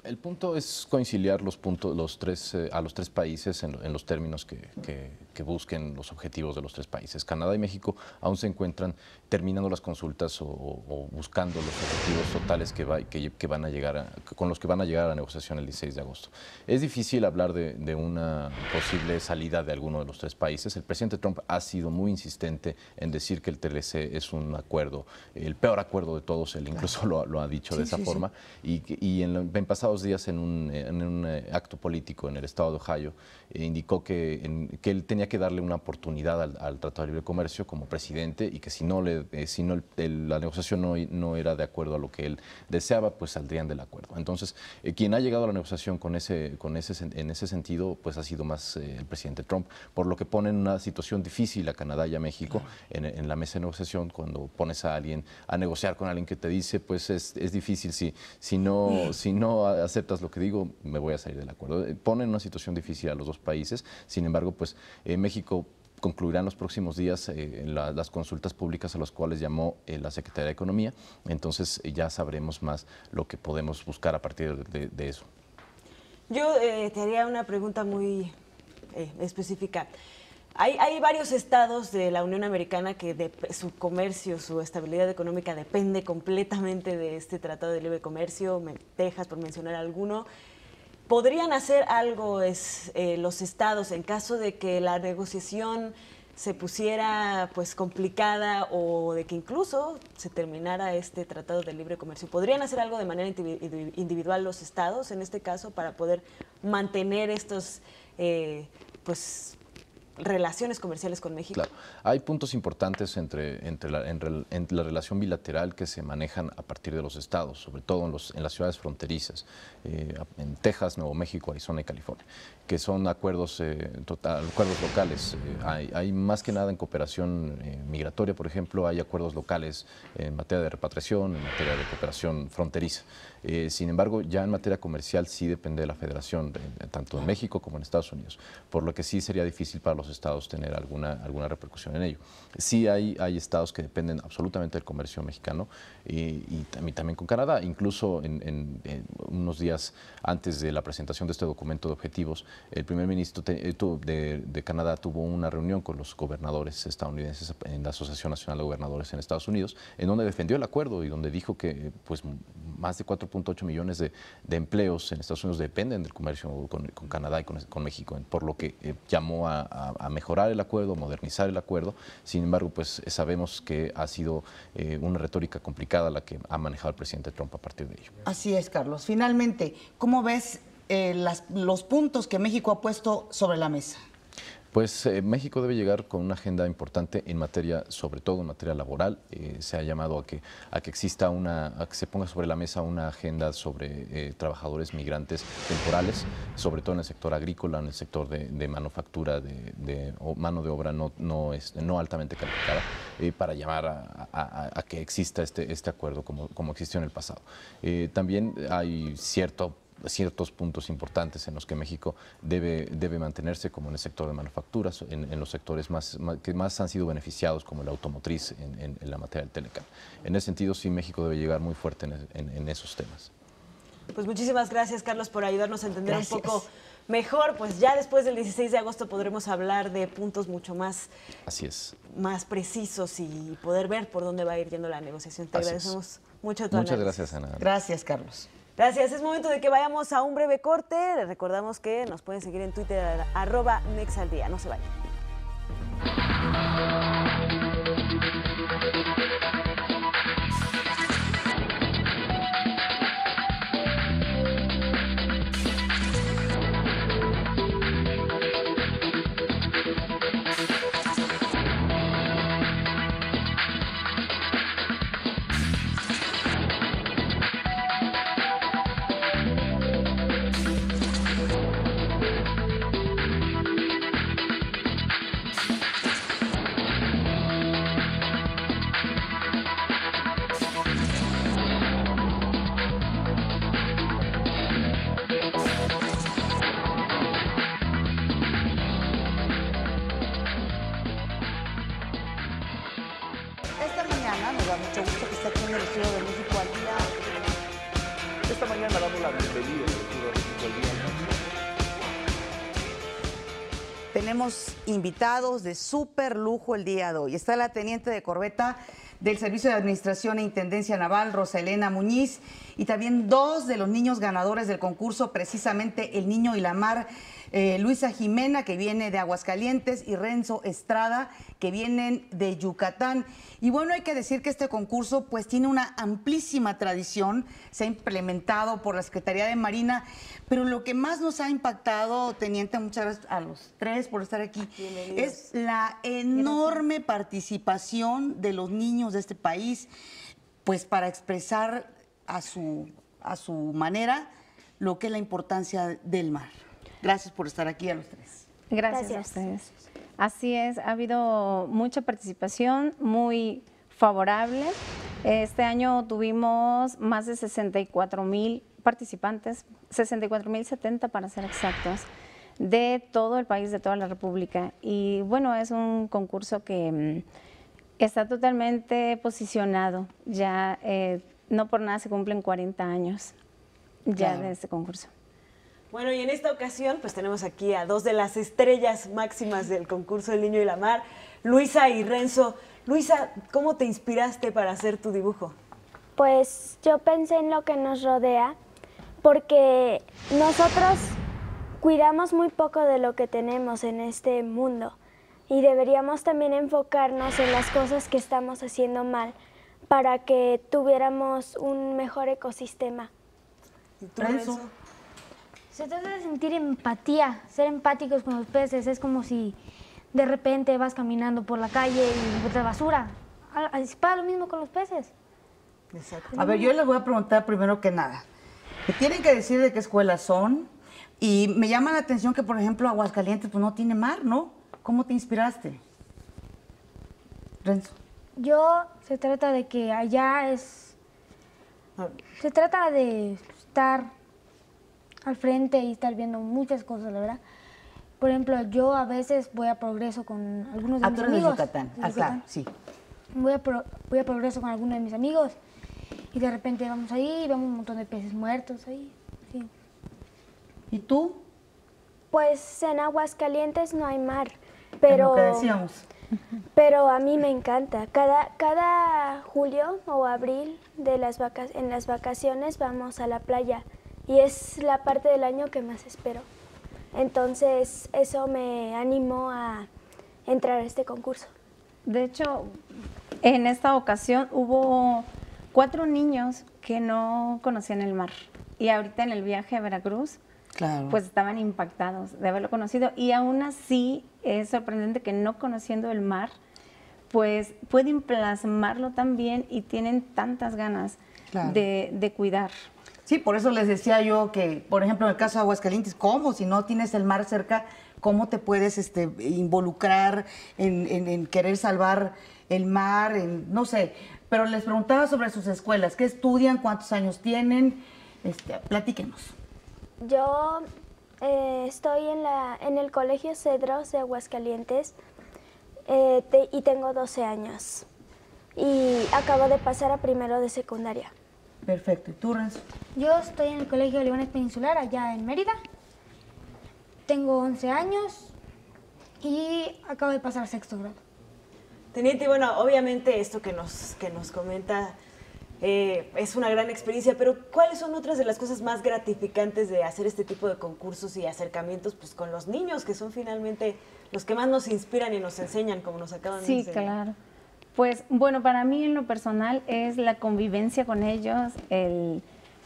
El punto es conciliar a los tres países en los términos que busquen los objetivos de los tres países. Canadá y México aún se encuentran terminando las consultas o buscando los objetivos totales con los que van a llegar a la negociación el 16 de agosto. Es difícil hablar de una posible salida de alguno de los tres países. El presidente Trump ha sido muy insistente en decir que el TLC es un acuerdo, el peor acuerdo de todos. Él incluso lo ha dicho de esa forma. Y en pasados días en un acto político en el estado de Ohio indicó que él tenía que darle una oportunidad al Tratado de Libre Comercio como presidente y que si la negociación no era de acuerdo a lo que él deseaba, pues saldrían del acuerdo. Entonces, quien ha llegado a la negociación en ese sentido, pues ha sido más el presidente Trump, por lo que pone en una situación difícil a Canadá y a México en la mesa de negociación. Cuando pones a alguien a negociar con alguien que te dice, pues es difícil, si no aceptas lo que digo, me voy a salir del acuerdo. Pone en una situación difícil a los dos países. Sin embargo, pues México concluirá en los próximos días las consultas públicas a las cuales llamó la Secretaría de Economía. Entonces ya sabremos más lo que podemos buscar a partir de eso. Yo te haría una pregunta muy específica. Hay varios estados de la Unión Americana que su comercio, su estabilidad económica depende completamente de este Tratado de Libre Comercio, Texas, por mencionar alguno. ¿Podrían hacer algo los estados en caso de que la negociación se pusiera pues complicada o de que incluso se terminara este tratado de libre comercio? ¿Podrían hacer algo de manera individual los estados en este caso para poder mantener estos pues relaciones comerciales con México? Claro, hay puntos importantes entre la relación bilateral que se manejan a partir de los estados, sobre todo en las ciudades fronterizas, en Texas, Nuevo México, Arizona y California, que son acuerdos locales. Hay más que nada en cooperación migratoria, por ejemplo, hay acuerdos locales en materia de repatriación, en materia de cooperación fronteriza. Sin embargo, ya en materia comercial sí depende de la federación, tanto en México como en Estados Unidos, por lo que sí sería difícil para los estados tener alguna repercusión en ello. Sí hay estados que dependen absolutamente del comercio mexicano y también con Canadá. Incluso en unos días antes de la presentación de este documento de objetivos, el primer ministro de Canadá tuvo una reunión con los gobernadores estadounidenses en la Asociación Nacional de Gobernadores en Estados Unidos, en donde defendió el acuerdo y donde dijo que pues, más de 4.8 millones de empleos en Estados Unidos dependen del comercio con Canadá y con México, por lo que llamó a mejorar el acuerdo, modernizar el acuerdo. Sin embargo, pues sabemos que ha sido una retórica complicada la que ha manejado el presidente Trump a partir de ello. Así es, Carlos. Finalmente, ¿cómo ves los puntos que México ha puesto sobre la mesa? Pues México debe llegar con una agenda importante en materia, sobre todo en materia laboral. Se ha llamado a que exista a que se ponga sobre la mesa una agenda sobre trabajadores migrantes temporales, sobre todo en el sector agrícola, en el sector de manufactura, o mano de obra no altamente calificada, para llamar a que exista este acuerdo como existió en el pasado. También hay ciertos puntos importantes en los que México debe mantenerse, como en el sector de manufacturas, en los sectores que más han sido beneficiados, como el automotriz, en la materia del telecom. En ese sentido, sí, México debe llegar muy fuerte en esos temas. Pues muchísimas gracias, Carlos, por ayudarnos a entender un poco mejor. Pues ya después del 16 de agosto podremos hablar de puntos mucho más, más precisos y poder ver por dónde va a ir yendo la negociación. Te agradecemos mucho tu análisis. Muchas gracias, Ana. Gracias, Carlos. Gracias. Es momento de que vayamos a un breve corte. Les recordamos que nos pueden seguir en Twitter @mexaldía. No se vayan. Mucho gusto que esté aquí en el Estudio de México al Día. Esta mañana damos la bienvenida al Estudio de México al Día. Tenemos invitados de súper lujo el día de hoy. Está la teniente de corbeta del Servicio de Administración e Intendencia Naval, Rosa Elena Muñiz, y también dos de los niños ganadores del concurso, precisamente El Niño y la Mar, Luisa Jimena, que viene de Aguascalientes, y Renzo Estrada, que vienen de Yucatán. Y bueno, hay que decir que este concurso pues tiene una amplísima tradición, se ha implementado por la Secretaría de Marina, pero lo que más nos ha impactado, teniente, muchas gracias a los tres por estar aquí, es la enorme participación de los niños de este país, pues para expresar a su manera lo que es la importancia del mar. Gracias por estar aquí a los tres. Gracias a ustedes. Así es, ha habido mucha participación, muy favorable. Este año tuvimos más de 64,000 participantes, 64,070 para ser exactos, de todo el país, de toda la República. Y bueno, es un concurso que está totalmente posicionado. Ya no por nada se cumplen 40 años ya de este concurso. Bueno, y en esta ocasión pues tenemos aquí a dos de las estrellas máximas del concurso El Niño y la Mar, Luisa y Renzo. Luisa, ¿cómo te inspiraste para hacer tu dibujo? Pues yo pensé en lo que nos rodea, porque nosotros cuidamos muy poco de lo que tenemos en este mundo y deberíamos también enfocarnos en las cosas que estamos haciendo mal para que tuviéramos un mejor ecosistema. Renzo. Se trata de sentir empatía, ser empáticos con los peces. Es como si de repente vas caminando por la calle y encuentras basura. Pasa lo mismo con los peces. Exacto. A ver, yo les voy a preguntar primero que nada. Me tienen que decir de qué escuelas son. Y me llama la atención que, por ejemplo, Aguascalientes pues no tiene mar, ¿no? ¿Cómo te inspiraste? Renzo. Se trata de que allá se trata de estar al frente y estar viendo muchas cosas, la verdad. Por ejemplo, yo a veces voy a Progreso con algunos de mis amigos. De Yucatán. Claro, sí. Voy a Progreso con algunos de mis amigos y de repente vamos ahí y vemos un montón de peces muertos ahí. Sí. ¿Y tú? Pues en Aguascalientes no hay mar, pero... Es lo que decíamos. Pero a mí me encanta. Cada julio o abril en las vacaciones vamos a la playa y es la parte del año que más espero. Entonces eso me animó a entrar a este concurso. De hecho, en esta ocasión hubo 4 niños que no conocían el mar y ahorita en el viaje a Veracruz pues estaban impactados de haberlo conocido y aún así es sorprendente que no conociendo el mar pues pueden plasmarlo también y tienen tantas ganas de cuidar. Sí, por eso les decía yo que, por ejemplo, en el caso de Aguascalientes, ¿cómo? Si no tienes el mar cerca, ¿cómo te puedes involucrar en querer salvar el mar? No sé, pero les preguntaba sobre sus escuelas. ¿Qué estudian? ¿Cuántos años tienen? Platíquenos. Yo estoy en el Colegio Cedros de Aguascalientes y tengo 12 años. Y acabo de pasar a primero de secundaria. Perfecto. ¿Y tú, Renzo? Yo estoy en el Colegio Olivares Peninsular, allá en Mérida. Tengo 11 años y acabo de pasar a 6º grado. Teniente, bueno, obviamente esto que nos comenta es una gran experiencia, pero ¿cuáles son otras de las cosas más gratificantes de hacer este tipo de concursos y acercamientos pues, con los niños, que son finalmente los que más nos inspiran y nos enseñan, como nos acaban de enseñar? Sí, claro. Pues bueno, para mí en lo personal es la convivencia con ellos, el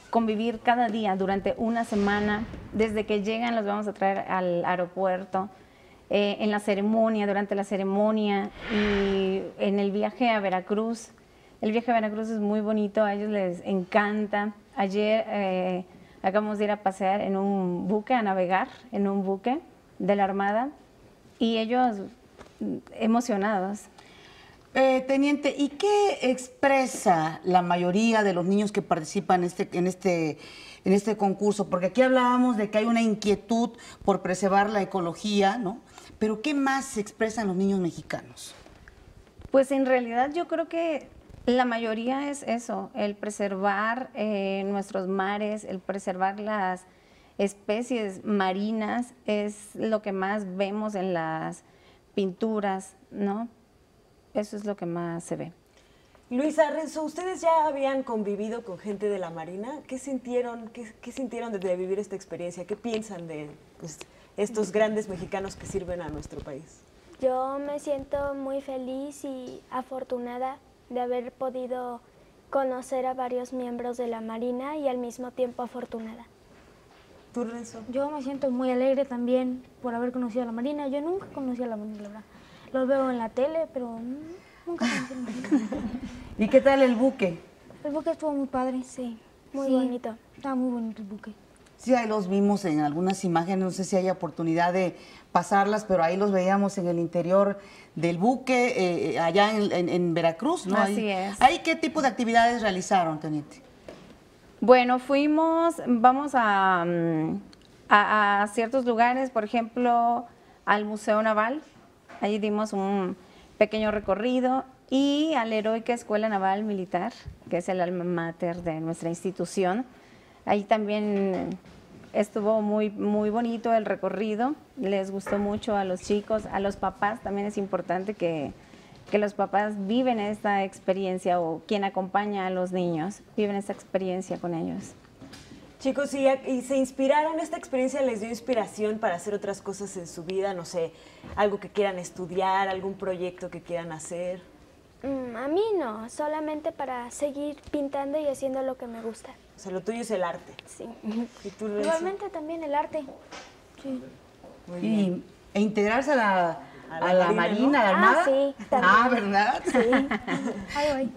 convivir cada día durante una semana. Desde que llegan los vamos a traer al aeropuerto, en la ceremonia, durante la ceremonia y en el viaje a Veracruz. El viaje a Veracruz es muy bonito, a ellos les encanta. Ayer acabamos de ir a pasear en un buque, a navegar en un buque de la Armada y ellos emocionados. Teniente, ¿y qué expresa la mayoría de los niños que participan en este concurso? Porque aquí hablábamos de que hay una inquietud por preservar la ecología, ¿no? Pero ¿qué más se expresan los niños mexicanos? Pues en realidad yo creo que la mayoría es eso, el preservar nuestros mares, el preservar las especies marinas, es lo que más vemos en las pinturas, ¿no? Eso es lo que más se ve. Luisa, Renzo, ¿ustedes ya habían convivido con gente de la Marina? ¿Qué sintieron de vivir esta experiencia? ¿Qué piensan de estos grandes mexicanos que sirven a nuestro país? Yo me siento muy feliz y afortunada de haber podido conocer a varios miembros de la Marina y al mismo tiempo afortunada. ¿Tú, Renzo? Yo me siento muy alegre también por haber conocido a la Marina. Yo nunca conocí a la Marina, la verdad. Lo veo en la tele, pero nunca conocí a la Marina. ¿Y qué tal el buque? El buque estuvo muy padre. Sí, muy bonito. Estaba muy bonito el buque. Sí, ahí los vimos en algunas imágenes, no sé si hay oportunidad de pasarlas, pero ahí los veíamos en el interior del buque, allá en Veracruz, ¿no? Así es. ¿Ahí qué tipo de actividades realizaron, Teniente? Bueno, vamos a ciertos lugares, por ejemplo, al Museo Naval. Allí dimos un pequeño recorrido y a la Heroica Escuela Naval Militar, que es el alma mater de nuestra institución. Ahí también estuvo muy bonito el recorrido, les gustó mucho a los chicos, a los papás también es importante que los papás viven esta experiencia o quien acompaña a los niños, viven esta experiencia con ellos. Chicos, y se inspiraron, esta experiencia les dio inspiración para hacer otras cosas en su vida, no sé, algo que quieran estudiar, algún proyecto que quieran hacer. A mí no, solamente para seguir pintando y haciendo lo que me gusta. O sea, lo tuyo es el arte. Sí. ¿Y tú, Lorenzo? Igualmente también el arte. Sí. Muy bien. E integrarse a la Marina, ¿no? ¿A la Armada? Sí, también. ¿Verdad? Sí. Ay.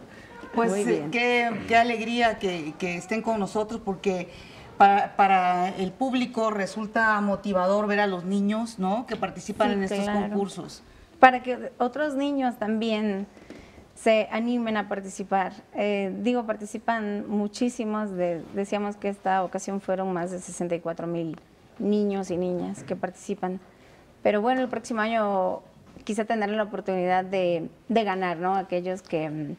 Pues qué alegría que estén con nosotros, porque para el público resulta motivador ver a los niños, ¿no?, que participan en estos concursos. Para que otros niños también se animen a participar. Participan muchísimos, decíamos que esta ocasión fueron más de 64,000 niños y niñas que participan. Pero bueno, el próximo año quizá tendrán la oportunidad de ganar, ¿no?, aquellos que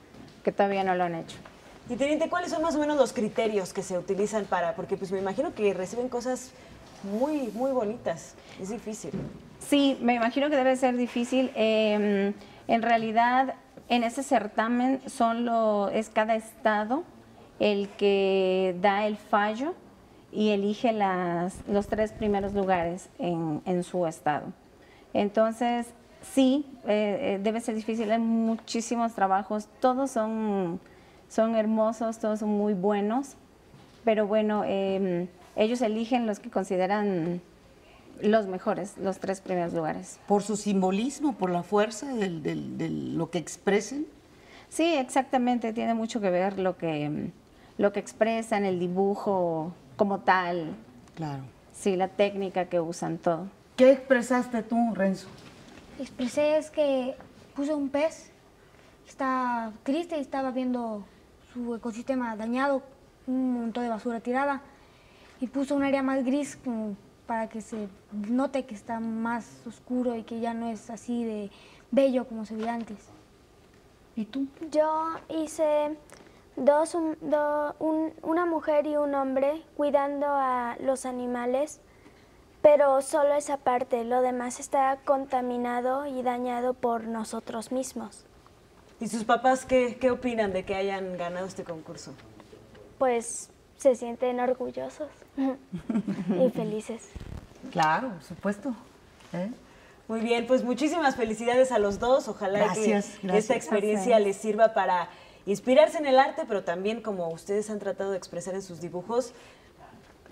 todavía no lo han hecho. Y Teniente, ¿cuáles son más o menos los criterios que se utilizan porque pues me imagino que reciben cosas muy, muy bonitas, es difícil? Sí, me imagino que debe ser difícil. En realidad, en ese certamen es cada estado el que da el fallo y elige los 3 primeros lugares en su estado. Entonces, sí, debe ser difícil, hay muchísimos trabajos, todos son hermosos, todos son muy buenos, pero bueno, ellos eligen los que consideran los mejores, los 3 primeros lugares. ¿Por su simbolismo, por la fuerza de lo que expresen? Sí, exactamente, tiene mucho que ver lo que expresan, el dibujo como tal. Claro. Sí, la técnica que usan, todo. ¿Qué expresaste tú, Renzo? Expresé es que puse un pez, está triste y estaba viendo su ecosistema dañado, un montón de basura tirada, y puso un área más gris como para que se note que está más oscuro y que ya no es así de bello como se veía antes. ¿Y tú? Yo hice una mujer y un hombre cuidando a los animales, pero solo esa parte, lo demás está contaminado y dañado por nosotros mismos. ¿Y sus papás qué opinan de que hayan ganado este concurso? Pues se sienten orgullosos y felices. Claro, por supuesto. Muy bien, pues muchísimas felicidades a los dos. Ojalá que esta experiencia les sirva para inspirarse en el arte, pero también, como ustedes han tratado de expresar en sus dibujos,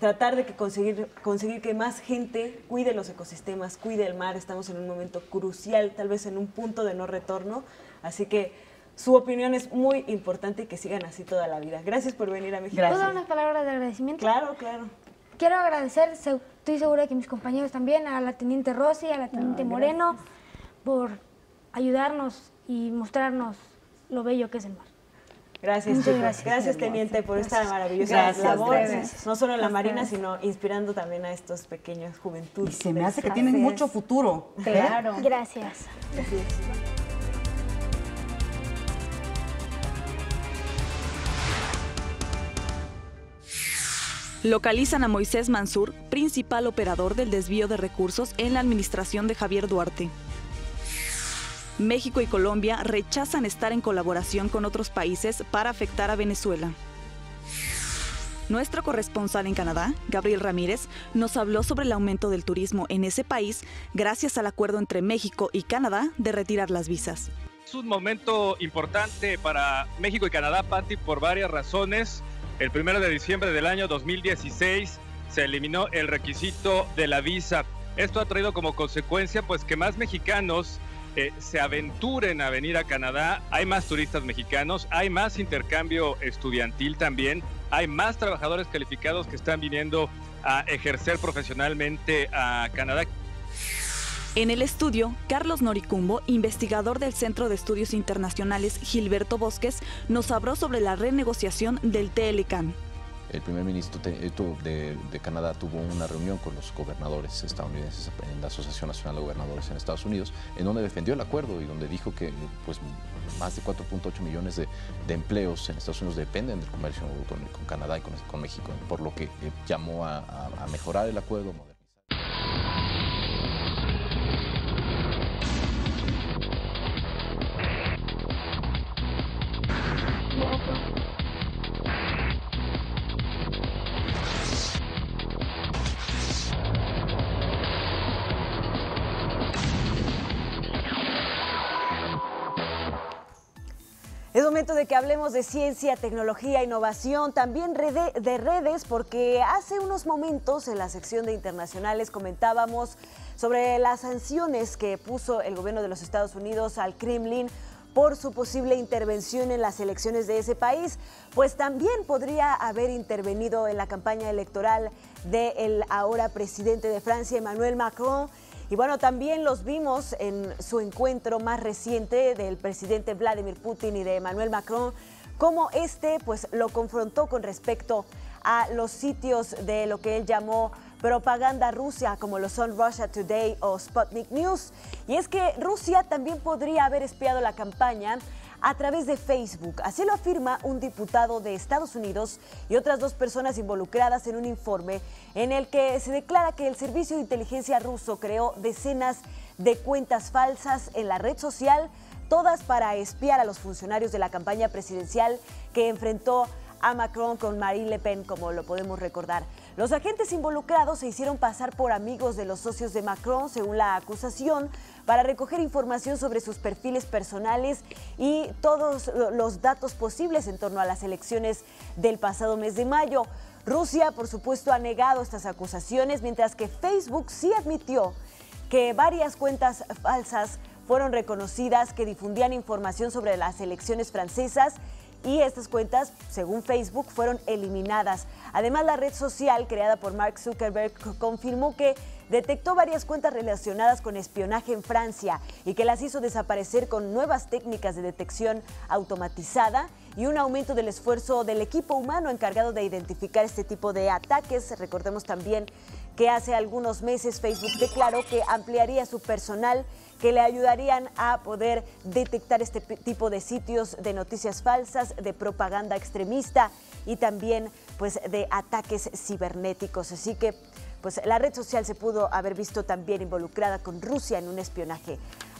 tratar de conseguir que más gente cuide los ecosistemas, cuide el mar. Estamos en un momento crucial, tal vez en un punto de no retorno. Así que su opinión es muy importante y que sigan así toda la vida. Gracias por venir a México. ¿Puedo dar unas palabras de agradecimiento? Claro, claro. Quiero agradecer, estoy segura que mis compañeros también, a la Teniente Rosy, a la Teniente Moreno, por ayudarnos y mostrarnos lo bello que es el mar. Gracias, Muchas chicos. Gracias, Teniente, por esta maravillosa labor, no solo en la Marina, sino inspirando también a estos pequeños juventudes. Y se me hace que tienen mucho futuro. Claro. Gracias. Así es. Localizan a Moisés Mansur, principal operador del desvío de recursos en la administración de Javier Duarte. México y Colombia rechazan estar en colaboración con otros países para afectar a Venezuela. Nuestro corresponsal en Canadá, Gabriel Ramírez, nos habló sobre el aumento del turismo en ese país gracias al acuerdo entre México y Canadá de retirar las visas. Es un momento importante para México y Canadá, Pati, por varias razones. El 1 de diciembre del año 2016 se eliminó el requisito de la visa. Esto ha traído como consecuencia pues que más mexicanos se aventuren a venir a Canadá. Hay más turistas mexicanos, hay más intercambio estudiantil también, hay más trabajadores calificados que están viniendo a ejercer profesionalmente a Canadá. En el estudio, Carlos Noricumbo, investigador del Centro de Estudios Internacionales Gilberto Bosques, nos habló sobre la renegociación del TLCAN. El primer ministro de Canadá tuvo una reunión con los gobernadores estadounidenses en la Asociación Nacional de Gobernadores en Estados Unidos, en donde defendió el acuerdo y donde dijo que pues, más de 4.8 millones de empleos en Estados Unidos dependen del comercio con Canadá y con México, por lo que llamó a mejorar el acuerdo, Es momento de que hablemos de ciencia, tecnología, innovación, también de redes, porque hace unos momentos en la sección de internacionales comentábamos sobre las sanciones que puso el gobierno de los Estados Unidos al Kremlin por su posible intervención en las elecciones de ese país, pues también podría haber intervenido en la campaña electoral del ahora presidente de Francia, Emmanuel Macron. Y bueno, también los vimos en su encuentro más reciente del presidente Vladimir Putin y de Emmanuel Macron, cómo pues lo confrontó con respecto a los sitios de lo que él llamó propaganda rusa, como lo son Russia Today o Sputnik News. Y es que Rusia también podría haber espiado la campaña a través de Facebook. Así lo afirma un diputado de Estados Unidos y otras 2 personas involucradas en un informe en el que se declara que el servicio de inteligencia ruso creó decenas de cuentas falsas en la red social, todas para espiar a los funcionarios de la campaña presidencial que enfrentó a Macron con Marine Le Pen, como lo podemos recordar. Los agentes involucrados se hicieron pasar por amigos de los socios de Macron, según la acusación, para recoger información sobre sus perfiles personales y todos los datos posibles en torno a las elecciones del pasado mes de mayo. Rusia, por supuesto, ha negado estas acusaciones, mientras que Facebook sí admitió que varias cuentas falsas fueron reconocidas que difundían información sobre las elecciones francesas, y estas cuentas, según Facebook, fueron eliminadas. Además, la red social creada por Mark Zuckerberg confirmó que detectó varias cuentas relacionadas con espionaje en Francia y que las hizo desaparecer con nuevas técnicas de detección automatizada y un aumento del esfuerzo del equipo humano encargado de identificar este tipo de ataques. Recordemos también que hace algunos meses Facebook declaró que ampliaría su personal que le ayudarían a poder detectar este tipo de sitios de noticias falsas, de propaganda extremista y también pues de ataques cibernéticos. Así que pues la red social se pudo haber visto también involucrada con Rusia en un espionaje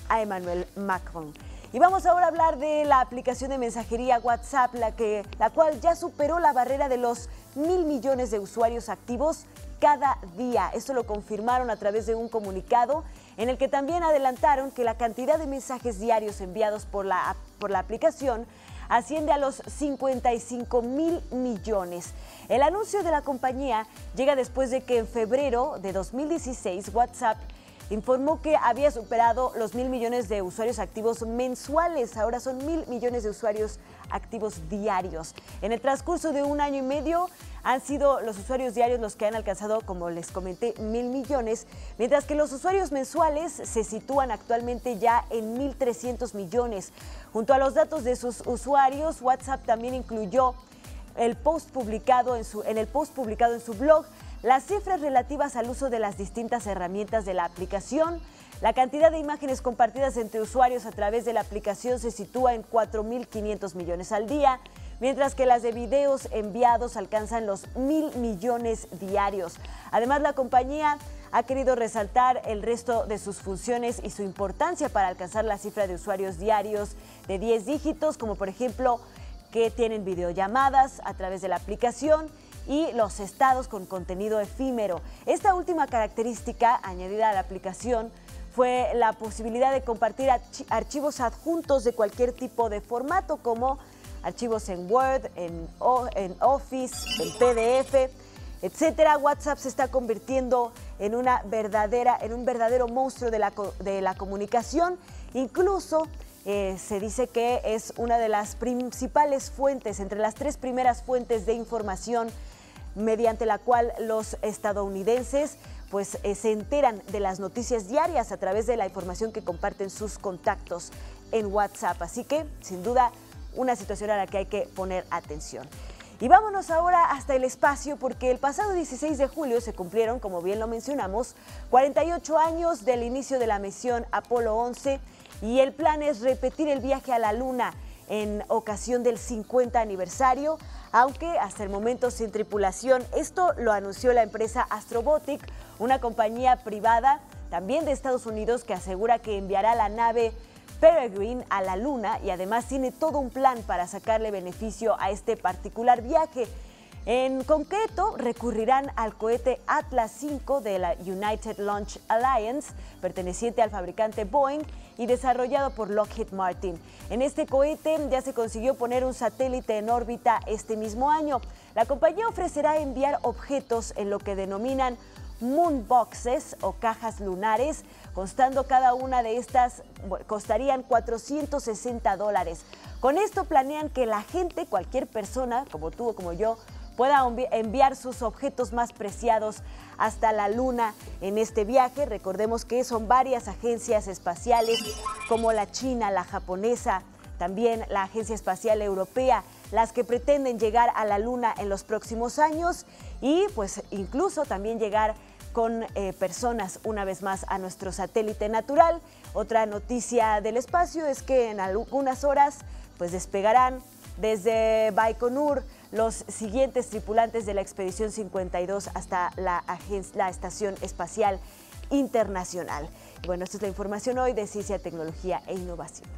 a Emmanuel Macron. Y vamos ahora a hablar de la aplicación de mensajería WhatsApp, la cual ya superó la barrera de los 1.000 millones de usuarios activos cada día. Esto lo confirmaron a través de un comunicado en el que también adelantaron que la cantidad de mensajes diarios enviados por la aplicación asciende a los 55,000 millones. El anuncio de la compañía llega después de que en febrero de 2016 WhatsApp informó que había superado los 1.000 millones de usuarios activos mensuales. Ahora son 1.000 millones de usuarios activos diarios. En el transcurso de un año y medio han sido los usuarios diarios los que han alcanzado, como les comenté, 1.000 millones, mientras que los usuarios mensuales se sitúan actualmente ya en 1.300 millones. Junto a los datos de sus usuarios, WhatsApp también incluyó en el post publicado en su blog las cifras relativas al uso de las distintas herramientas de la aplicación. La cantidad de imágenes compartidas entre usuarios a través de la aplicación se sitúa en 4.500 millones al día, mientras que las de videos enviados alcanzan los 1.000 millones diarios. Además, la compañía ha querido resaltar el resto de sus funciones y su importancia para alcanzar la cifra de usuarios diarios de 10 dígitos, como por ejemplo que tienen videollamadas a través de la aplicación y los estados con contenido efímero. Esta última característica añadida a la aplicación fue la posibilidad de compartir archivos adjuntos de cualquier tipo de formato, como archivos en Word, en Office, en PDF, etcétera. WhatsApp se está convirtiendo en un verdadero monstruo de la comunicación. Incluso se dice que es una de las principales fuentes, entre las 3 primeras fuentes de información mediante la cual los estadounidenses pues se enteran de las noticias diarias a través de la información que comparten sus contactos en WhatsApp. Así que, sin duda, una situación a la que hay que poner atención. Y vámonos ahora hasta el espacio, porque el pasado 16 de julio se cumplieron, como bien lo mencionamos, 48 años del inicio de la misión Apolo 11, y el plan es repetir el viaje a la Luna en ocasión del 50 aniversario, aunque hasta el momento sin tripulación. Esto lo anunció la empresa Astrobotic, una compañía privada también de Estados Unidos que asegura que enviará la nave Peregrine a la Luna y además tiene todo un plan para sacarle beneficio a este particular viaje. En concreto, recurrirán al cohete Atlas V de la United Launch Alliance, perteneciente al fabricante Boeing y desarrollado por Lockheed Martin. En este cohete ya se consiguió poner un satélite en órbita este mismo año. La compañía ofrecerá enviar objetos en lo que denominan moonboxes o cajas lunares, constando cada una de estas, costarían $460. Con esto planean que la gente, cualquier persona, como tú o como yo, pueda enviar sus objetos más preciados hasta la Luna en este viaje. Recordemos que son varias agencias espaciales como la china, la japonesa, también la Agencia Espacial Europea, las que pretenden llegar a la Luna en los próximos años y pues incluso también llegar con personas una vez más a nuestro satélite natural. Otra noticia del espacio es que en algunas horas pues despegarán desde Baikonur los siguientes tripulantes de la Expedición 52 hasta la Estación Espacial Internacional. Y bueno, esta es la información hoy de Ciencia, Tecnología e Innovación.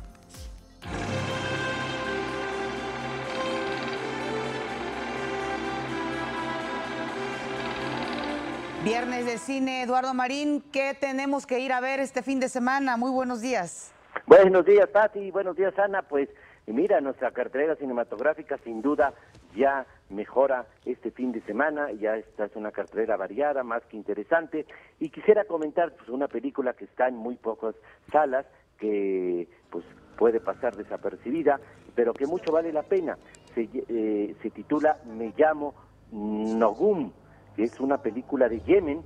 Viernes de cine, Eduardo Marín, ¿qué tenemos que ir a ver este fin de semana? Muy buenos días. Buenos días, Pati, buenos días, Ana. Pues mira, nuestra cartelera cinematográfica sin duda ya mejora este fin de semana, ya esta es una cartelera variada, más que interesante, y quisiera comentar pues una película que está en muy pocas salas, que pues puede pasar desapercibida, pero que mucho vale la pena. Se titula Me llamo Nogum, que es una película de Yemen,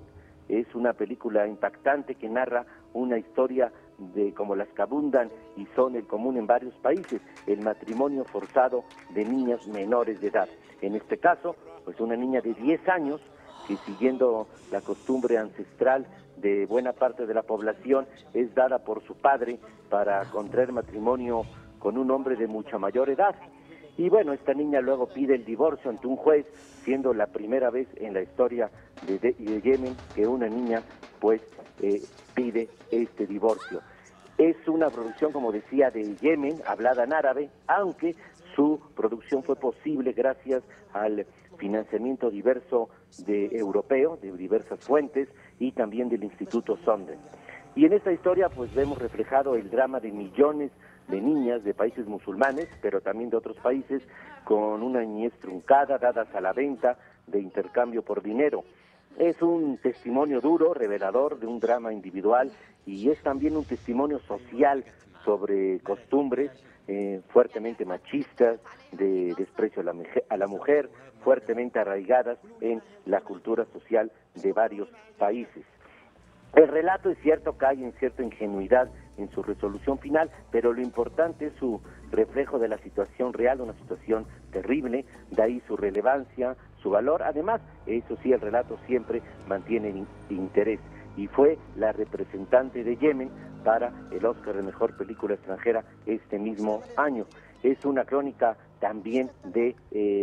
es una película impactante que narra una historia de como las que abundan y son el común en varios países, el matrimonio forzado de niñas menores de edad. En este caso, pues una niña de 10 años que, siguiendo la costumbre ancestral de buena parte de la población, es dada por su padre para contraer matrimonio con un hombre de mucha mayor edad. Y bueno, esta niña luego pide el divorcio ante un juez, siendo la primera vez en la historia de Yemen que una niña pues pide este divorcio. Es una producción, como decía, de Yemen, hablada en árabe, aunque su producción fue posible gracias al financiamiento diverso europeo, de diversas fuentes, y también del Instituto Sondheim. Y en esta historia pues vemos reflejado el drama de millones de niñas de países musulmanes, pero también de otros países, con una niñez truncada, dadas a la venta de intercambio por dinero. Es un testimonio duro, revelador de un drama individual, y es también un testimonio social sobre costumbres fuertemente machistas, de desprecio a la mujer, fuertemente arraigadas en la cultura social de varios países. El relato es cierto que hay en cierta ingenuidad en su resolución final, pero lo importante es su reflejo de la situación real, una situación terrible, de ahí su relevancia, su valor. Además, eso sí, el relato siempre mantiene interés, y fue la representante de Yemen para el Oscar de Mejor Película Extranjera este mismo año. Es una crónica también de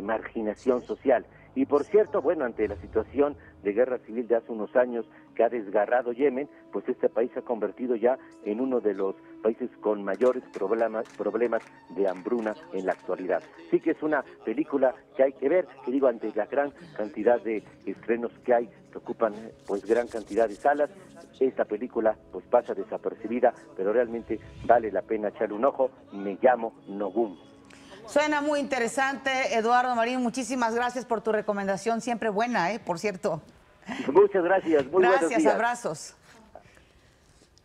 marginación social. Y por cierto, bueno, ante la situación de guerra civil de hace unos años que ha desgarrado Yemen, pues este país se ha convertido ya en uno de los países con mayores problemas de hambruna en la actualidad. Sí que es una película que hay que ver, que digo, ante la gran cantidad de estrenos que hay, que ocupan pues gran cantidad de salas, esta película pues pasa desapercibida, pero realmente vale la pena echarle un ojo. Me llamo Nogum. Suena muy interesante, Eduardo Marín. Muchísimas gracias por tu recomendación, siempre buena, por cierto. Muchas gracias, muy buenos días. Gracias, abrazos.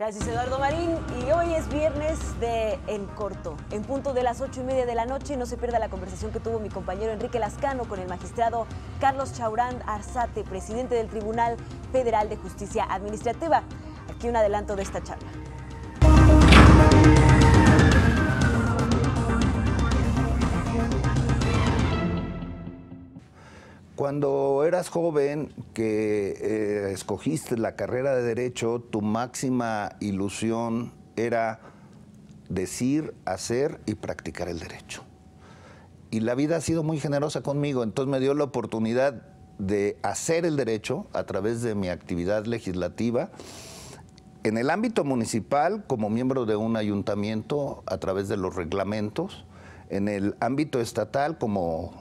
Gracias, Eduardo Marín. Y hoy es viernes de En Corto. En punto de las 8:30 de la noche, no se pierda la conversación que tuvo mi compañero Enrique Lascano con el magistrado Carlos Chaurán Arzate, presidente del Tribunal Federal de Justicia Administrativa. Aquí un adelanto de esta charla. Cuando eras joven, que escogiste la carrera de Derecho, tu máxima ilusión era decir, hacer y practicar el derecho. Y la vida ha sido muy generosa conmigo, entonces me dio la oportunidad de hacer el derecho a través de mi actividad legislativa en el ámbito municipal, como miembro de un ayuntamiento, a través de los reglamentos, En el ámbito estatal, como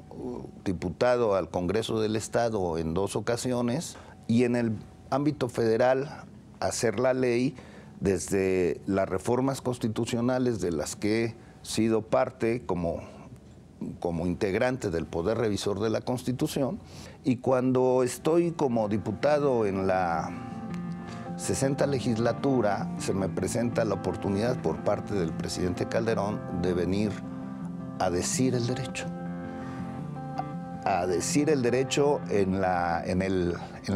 diputado al Congreso del Estado en 2 ocasiones, y en el ámbito federal, hacer la ley desde las reformas constitucionales de las que he sido parte como integrante del Poder Revisor de la Constitución, y cuando estoy como diputado en la 60 legislatura, se me presenta la oportunidad por parte del presidente Calderón de venir a decir el derecho. A decir el derecho en la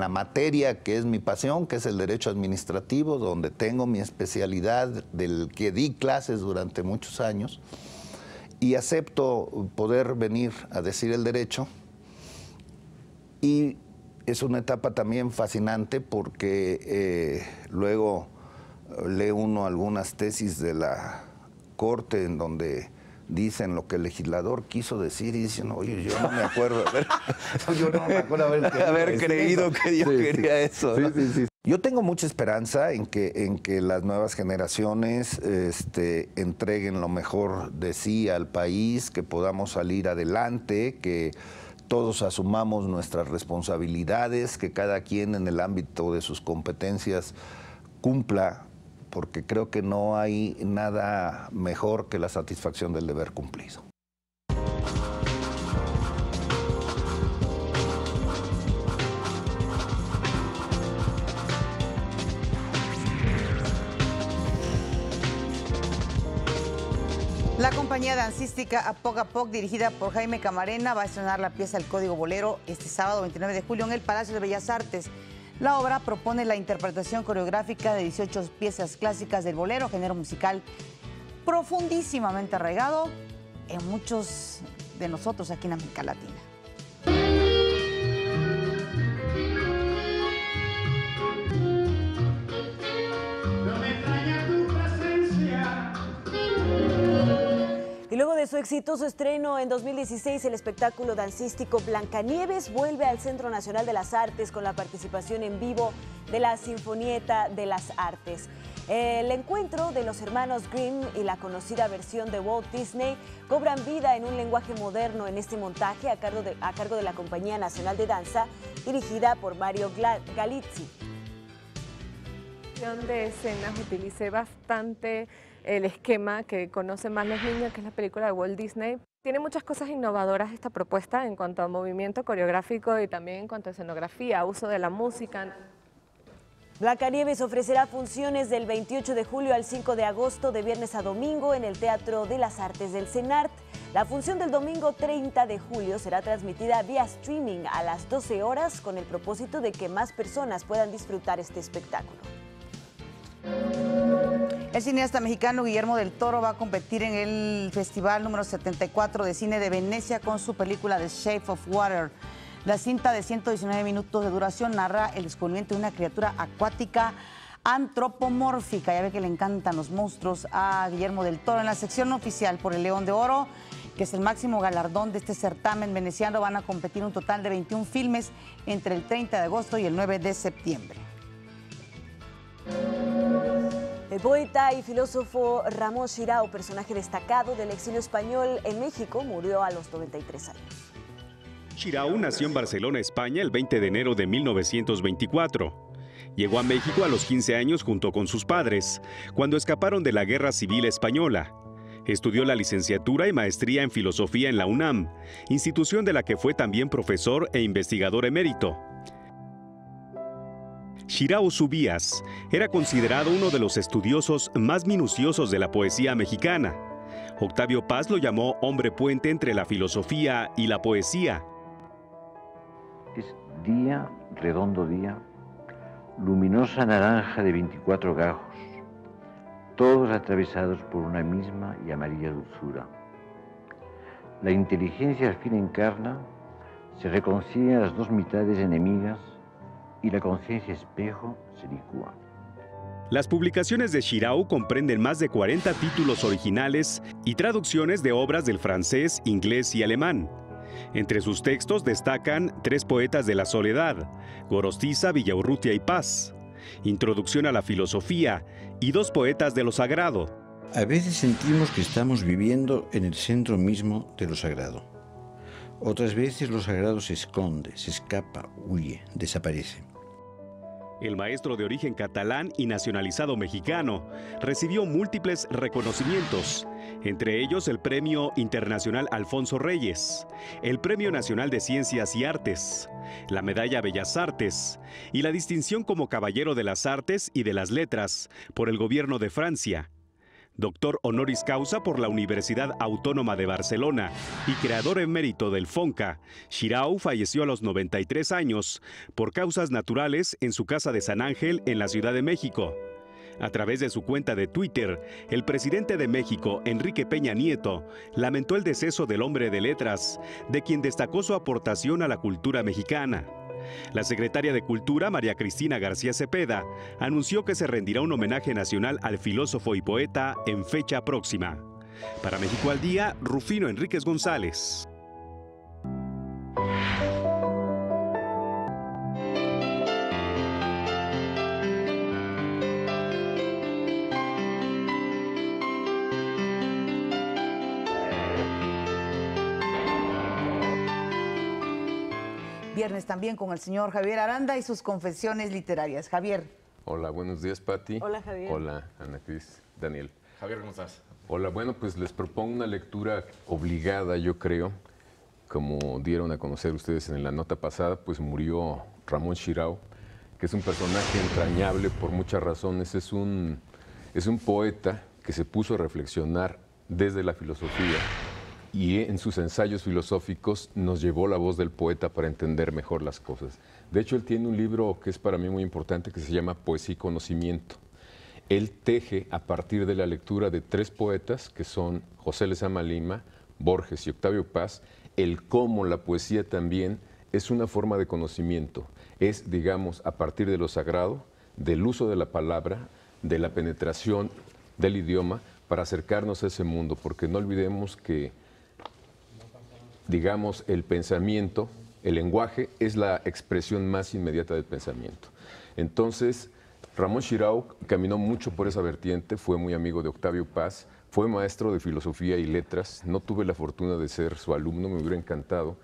materia que es mi pasión, que es el derecho administrativo, donde tengo mi especialidad, del que di clases durante muchos años, y acepto poder venir a decir el derecho. Y es una etapa también fascinante porque luego lee uno algunas tesis de la Corte en donde dicen lo que el legislador quiso decir y dicen, oye, yo no me acuerdo haber creído que yo quería eso, ¿no? Yo tengo mucha esperanza en que las nuevas generaciones entreguen lo mejor de sí al país, que podamos salir adelante, que todos asumamos nuestras responsabilidades, que cada quien en el ámbito de sus competencias cumpla, porque creo que no hay nada mejor que la satisfacción del deber cumplido. La compañía dancística Apoc Apoc, dirigida por Jaime Camarena, va a estrenar la pieza El Código Bolero este sábado 29 de julio en el Palacio de Bellas Artes. La obra propone la interpretación coreográfica de 18 piezas clásicas del bolero, género musical profundísimamente arraigado en muchos de nosotros aquí en América Latina. Y luego de su exitoso estreno en 2016, el espectáculo dancístico Blancanieves vuelve al Centro Nacional de las Artes con la participación en vivo de la Sinfonieta de las Artes. El encuentro de los hermanos Grimm y la conocida versión de Walt Disney cobran vida en un lenguaje moderno en este montaje a cargo de la Compañía Nacional de Danza, dirigida por Mario Galizzi. De escenas utilicé bastante el esquema que conocen más los niños, que es la película de Walt Disney. Tiene muchas cosas innovadoras esta propuesta en cuanto a movimiento coreográfico y también en cuanto a escenografía, uso de la música. Blancanieves ofrecerá funciones del 28 de julio al 5 de agosto, de viernes a domingo, en el Teatro de las Artes del CENART. La función del domingo 30 de julio será transmitida vía streaming a las 12 horas con el propósito de que más personas puedan disfrutar este espectáculo. El cineasta mexicano Guillermo del Toro va a competir en el Festival número 74 de Cine de Venecia con su película The Shape of Water. La cinta de 119 minutos de duración narra el descubrimiento de una criatura acuática antropomórfica. Ya ve que le encantan los monstruos a Guillermo del Toro. En la sección oficial por el León de Oro, que es el máximo galardón de este certamen veneciano, van a competir un total de 21 filmes entre el 30 de agosto y el 9 de septiembre. El poeta y filósofo Ramón Xirau, personaje destacado del exilio español en México, murió a los 93 años. Xirau nació en Barcelona, España, el 20 de enero de 1924. Llegó a México a los 15 años junto con sus padres, cuando escaparon de la Guerra Civil Española. Estudió la licenciatura y maestría en filosofía en la UNAM, institución de la que fue también profesor e investigador emérito. Xirau Subías era considerado uno de los estudiosos más minuciosos de la poesía mexicana. Octavio Paz lo llamó hombre puente entre la filosofía y la poesía. Es día, redondo día, luminosa naranja de 24 gajos, todos atravesados por una misma y amarilla dulzura. La inteligencia al fin encarna, se reconcilian las dos mitades enemigas y la conciencia espejo se licúa. Las publicaciones de Xirau comprenden más de 40 títulos originales y traducciones de obras del francés, inglés y alemán. Entre sus textos destacan Tres poetas de la soledad, Gorostiza, Villaurrutia y Paz, Introducción a la filosofía y Dos poetas de lo sagrado. A veces sentimos que estamos viviendo en el centro mismo de lo sagrado. Otras veces lo sagrado se esconde, se escapa, huye, desaparece. El maestro de origen catalán y nacionalizado mexicano recibió múltiples reconocimientos, entre ellos el Premio Internacional Alfonso Reyes, el Premio Nacional de Ciencias y Artes, la Medalla Bellas Artes y la distinción como Caballero de las Artes y de las Letras por el Gobierno de Francia. Doctor honoris causa por la Universidad Autónoma de Barcelona y creador emérito del FONCA, Xirau falleció a los 93 años por causas naturales en su casa de San Ángel en la Ciudad de México. A través de su cuenta de Twitter, el presidente de México, Enrique Peña Nieto, lamentó el deceso del hombre de letras, de quien destacó su aportación a la cultura mexicana. La secretaria de Cultura, María Cristina García Cepeda, anunció que se rendirá un homenaje nacional al filósofo y poeta en fecha próxima. Para México al Día, Rufino Enríquez González. Viernes también con el señor Javier Aranda y sus confesiones literarias. Javier. Hola, buenos días, Pati. Hola, Javier. Hola, Ana Cris, Daniel. Javier, ¿cómo estás? Hola, bueno, pues les propongo una lectura obligada, yo creo. Como dieron a conocer ustedes en la nota pasada, pues murió Ramón Xirau, que es un personaje entrañable por muchas razones. Es un poeta que se puso a reflexionar desde la filosofía y en sus ensayos filosóficos nos llevó la voz del poeta para entender mejor las cosas. De hecho, él tiene un libro que es para mí muy importante que se llama Poesía y Conocimiento. Él teje a partir de la lectura de tres poetas que son José Lezama Lima, Borges y Octavio Paz, el cómo la poesía también es una forma de conocimiento. Es, digamos, a partir de lo sagrado, del uso de la palabra, de la penetración del idioma para acercarnos a ese mundo, porque no olvidemos que digamos, el pensamiento, el lenguaje, es la expresión más inmediata del pensamiento. Entonces, Ramón Xirau caminó mucho por esa vertiente, fue muy amigo de Octavio Paz, fue maestro de filosofía y letras. No tuve la fortuna de ser su alumno, me hubiera encantado,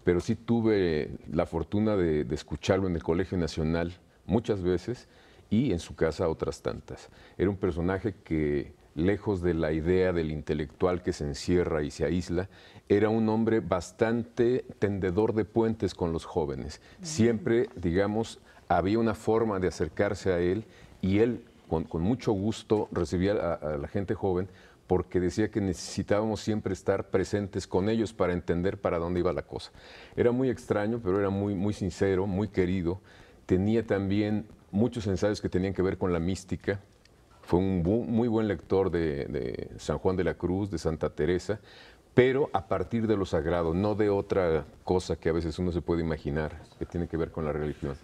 pero sí tuve la fortuna de escucharlo en el Colegio Nacional muchas veces y en su casa otras tantas. Era un personaje que, lejos de la idea del intelectual que se encierra y se aísla, era un hombre bastante tendedor de puentes con los jóvenes. Siempre, digamos, había una forma de acercarse a él y él, con mucho gusto, recibía a la gente joven porque decía que necesitábamos siempre estar presentes con ellos para entender para dónde iba la cosa. Era muy extraño, pero era muy sincero, muy querido. Tenía también muchos ensayos que tenían que ver con la mística. Fue un muy buen lector de San Juan de la Cruz, de Santa Teresa, pero a partir de lo sagrado, no de otra cosa que a veces uno se puede imaginar, que tiene que ver con la religión.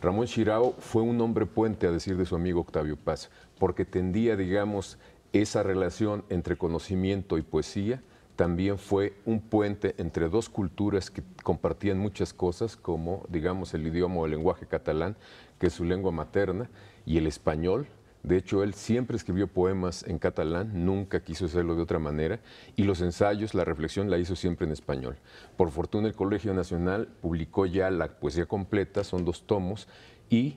Ramón Xirau fue un hombre puente, a decir de su amigo Octavio Paz, porque tendía, digamos, esa relación entre conocimiento y poesía. También fue un puente entre dos culturas que compartían muchas cosas, como, digamos, el idioma o el lenguaje catalán, que es su lengua materna, y el español. De hecho, él siempre escribió poemas en catalán, nunca quiso hacerlo de otra manera, y los ensayos, la reflexión la hizo siempre en español. Por fortuna, el Colegio Nacional publicó ya la poesía completa, son 2 tomos, y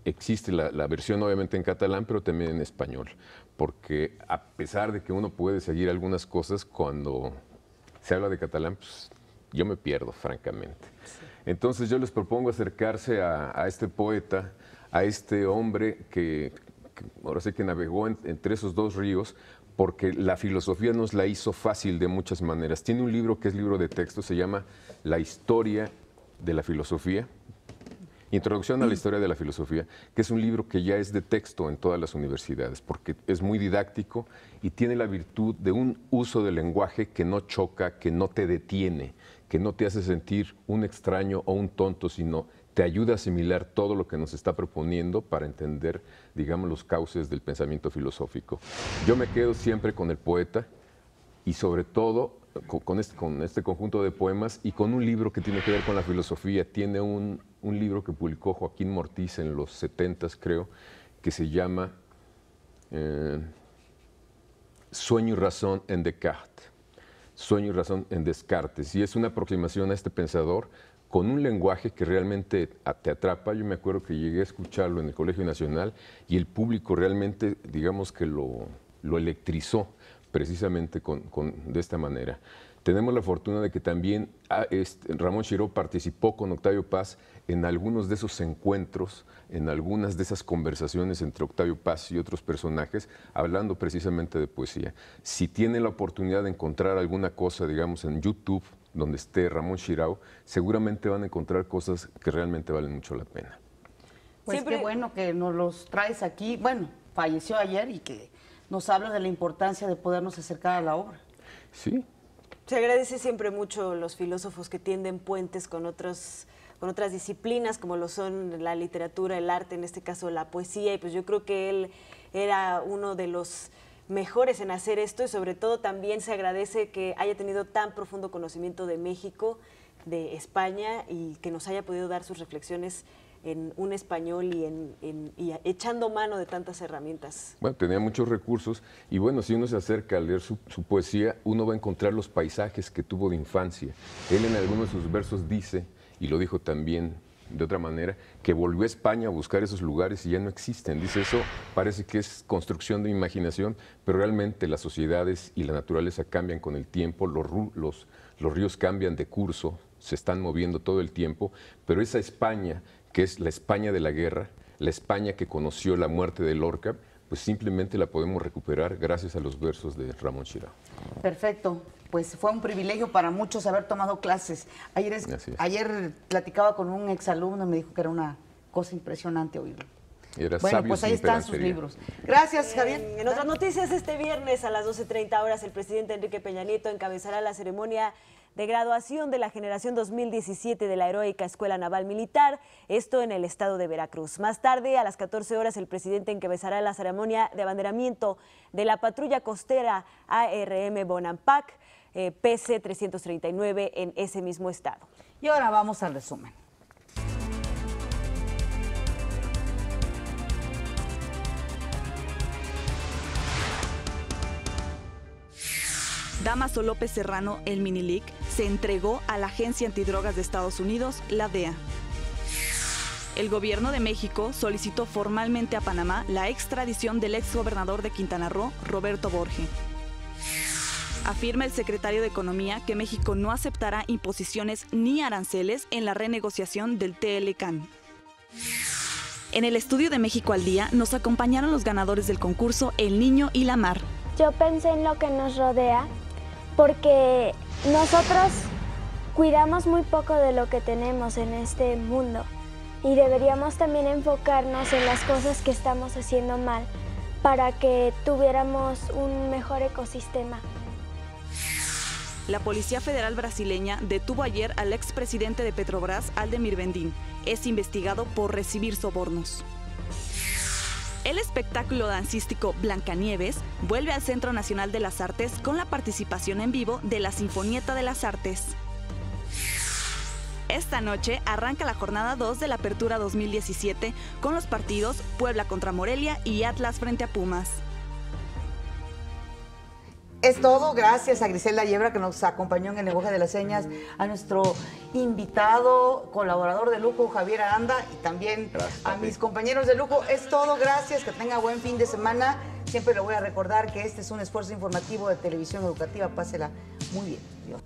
existe la versión obviamente en catalán, pero también en español, porque a pesar de que uno puede seguir algunas cosas, cuando se habla de catalán, pues yo me pierdo, francamente. Entonces yo les propongo acercarse a este poeta, a este hombre que ahora sí que navegó entre esos 2 ríos, porque la filosofía nos la hizo fácil de muchas maneras. Tiene un libro que es libro de texto, se llama La historia de la filosofía, Introducción a la historia de la filosofía, que es un libro que ya es de texto en todas las universidades, porque es muy didáctico y tiene la virtud de un uso del lenguaje que no choca, que no te detiene, que no te hace sentir un extraño o un tonto, sino te ayuda a asimilar todo lo que nos está proponiendo para entender, digamos, los cauces del pensamiento filosófico. Yo me quedo siempre con el poeta y sobre todo con este conjunto de poemas y con un libro que tiene que ver con la filosofía. Tiene un libro que publicó Joaquín Mortiz en los 70s, creo, que se llama Sueño y razón en Descartes. Sueño y razón en Descartes. Y es una aproximación a este pensador con un lenguaje que realmente te atrapa. Yo me acuerdo que llegué a escucharlo en el Colegio Nacional y el público realmente, digamos que lo electrizó precisamente de esta manera. Tenemos la fortuna de que también Ramón Shirao participó con Octavio Paz en algunos de esos encuentros, en algunas de esas conversaciones entre Octavio Paz y otros personajes, hablando precisamente de poesía. Si tienen la oportunidad de encontrar alguna cosa, digamos, en YouTube, donde esté Ramón Shirao, seguramente van a encontrar cosas que realmente valen mucho la pena. Pues qué bueno que nos los traes aquí. Bueno, falleció ayer y que nos habla de la importancia de podernos acercar a la obra. Sí. Se agradece siempre mucho los filósofos que tienden puentes con otras disciplinas, como lo son la literatura, el arte, en este caso la poesía, y pues yo creo que él era uno de los mejores en hacer esto, y sobre todo también se agradece que haya tenido tan profundo conocimiento de México, de España, y que nos haya podido dar sus reflexiones en un español y echando mano de tantas herramientas. Bueno, tenía muchos recursos y bueno, si uno se acerca a leer su poesía, uno va a encontrar los paisajes que tuvo de infancia. Él en algunos de sus versos dice, y lo dijo también de otra manera, que volvió a España a buscar esos lugares y ya no existen. Dice, eso parece que es construcción de imaginación, pero realmente las sociedades y la naturaleza cambian con el tiempo, los ríos cambian de curso, se están moviendo todo el tiempo, pero esa España, que es la España de la guerra, la España que conoció la muerte de Lorca, pues simplemente la podemos recuperar gracias a los versos de Ramón Shirao. Perfecto, pues fue un privilegio para muchos haber tomado clases. Ayer platicaba con un exalumno y me dijo que era una cosa impresionante oírlo. Bueno, pues ahí están sus libros. Gracias, Javier. En otras noticias, este viernes a las 12:30 horas, el presidente Enrique Peña Nieto encabezará la ceremonia de graduación de la generación 2017 de la Heroica Escuela Naval Militar, esto en el estado de Veracruz. Más tarde, a las 14 horas, el presidente encabezará la ceremonia de abanderamiento de la patrulla costera ARM Bonampak, PC-339 en ese mismo estado. Y ahora vamos al resumen. Dámaso López Serrano, el Minilic, se entregó a la Agencia Antidrogas de Estados Unidos, la DEA. El gobierno de México solicitó formalmente a Panamá la extradición del exgobernador de Quintana Roo, Roberto Borge. Afirma el secretario de Economía que México no aceptará imposiciones ni aranceles en la renegociación del TLCAN. En el estudio de México al Día nos acompañaron los ganadores del concurso El Niño y la Mar. Yo pensé en lo que nos rodea porque nosotros cuidamos muy poco de lo que tenemos en este mundo y deberíamos también enfocarnos en las cosas que estamos haciendo mal para que tuviéramos un mejor ecosistema. La Policía Federal brasileña detuvo ayer al expresidente de Petrobras, Aldemir Bendín. Es investigado por recibir sobornos. El espectáculo dancístico Blancanieves vuelve al Centro Nacional de las Artes con la participación en vivo de la Sinfonieta de las Artes. Esta noche arranca la jornada 2 de la Apertura 2017 con los partidos Puebla contra Morelia y Atlas frente a Pumas. Es todo, gracias a Griselda Yebra que nos acompañó en el lenguaje de las señas, a nuestro invitado, colaborador de lujo, Javier Aranda, y también a mis compañeros de lujo. Es todo, gracias, que tenga buen fin de semana. Siempre le voy a recordar que este es un esfuerzo informativo de Televisión Educativa. Pásela muy bien. Adiós.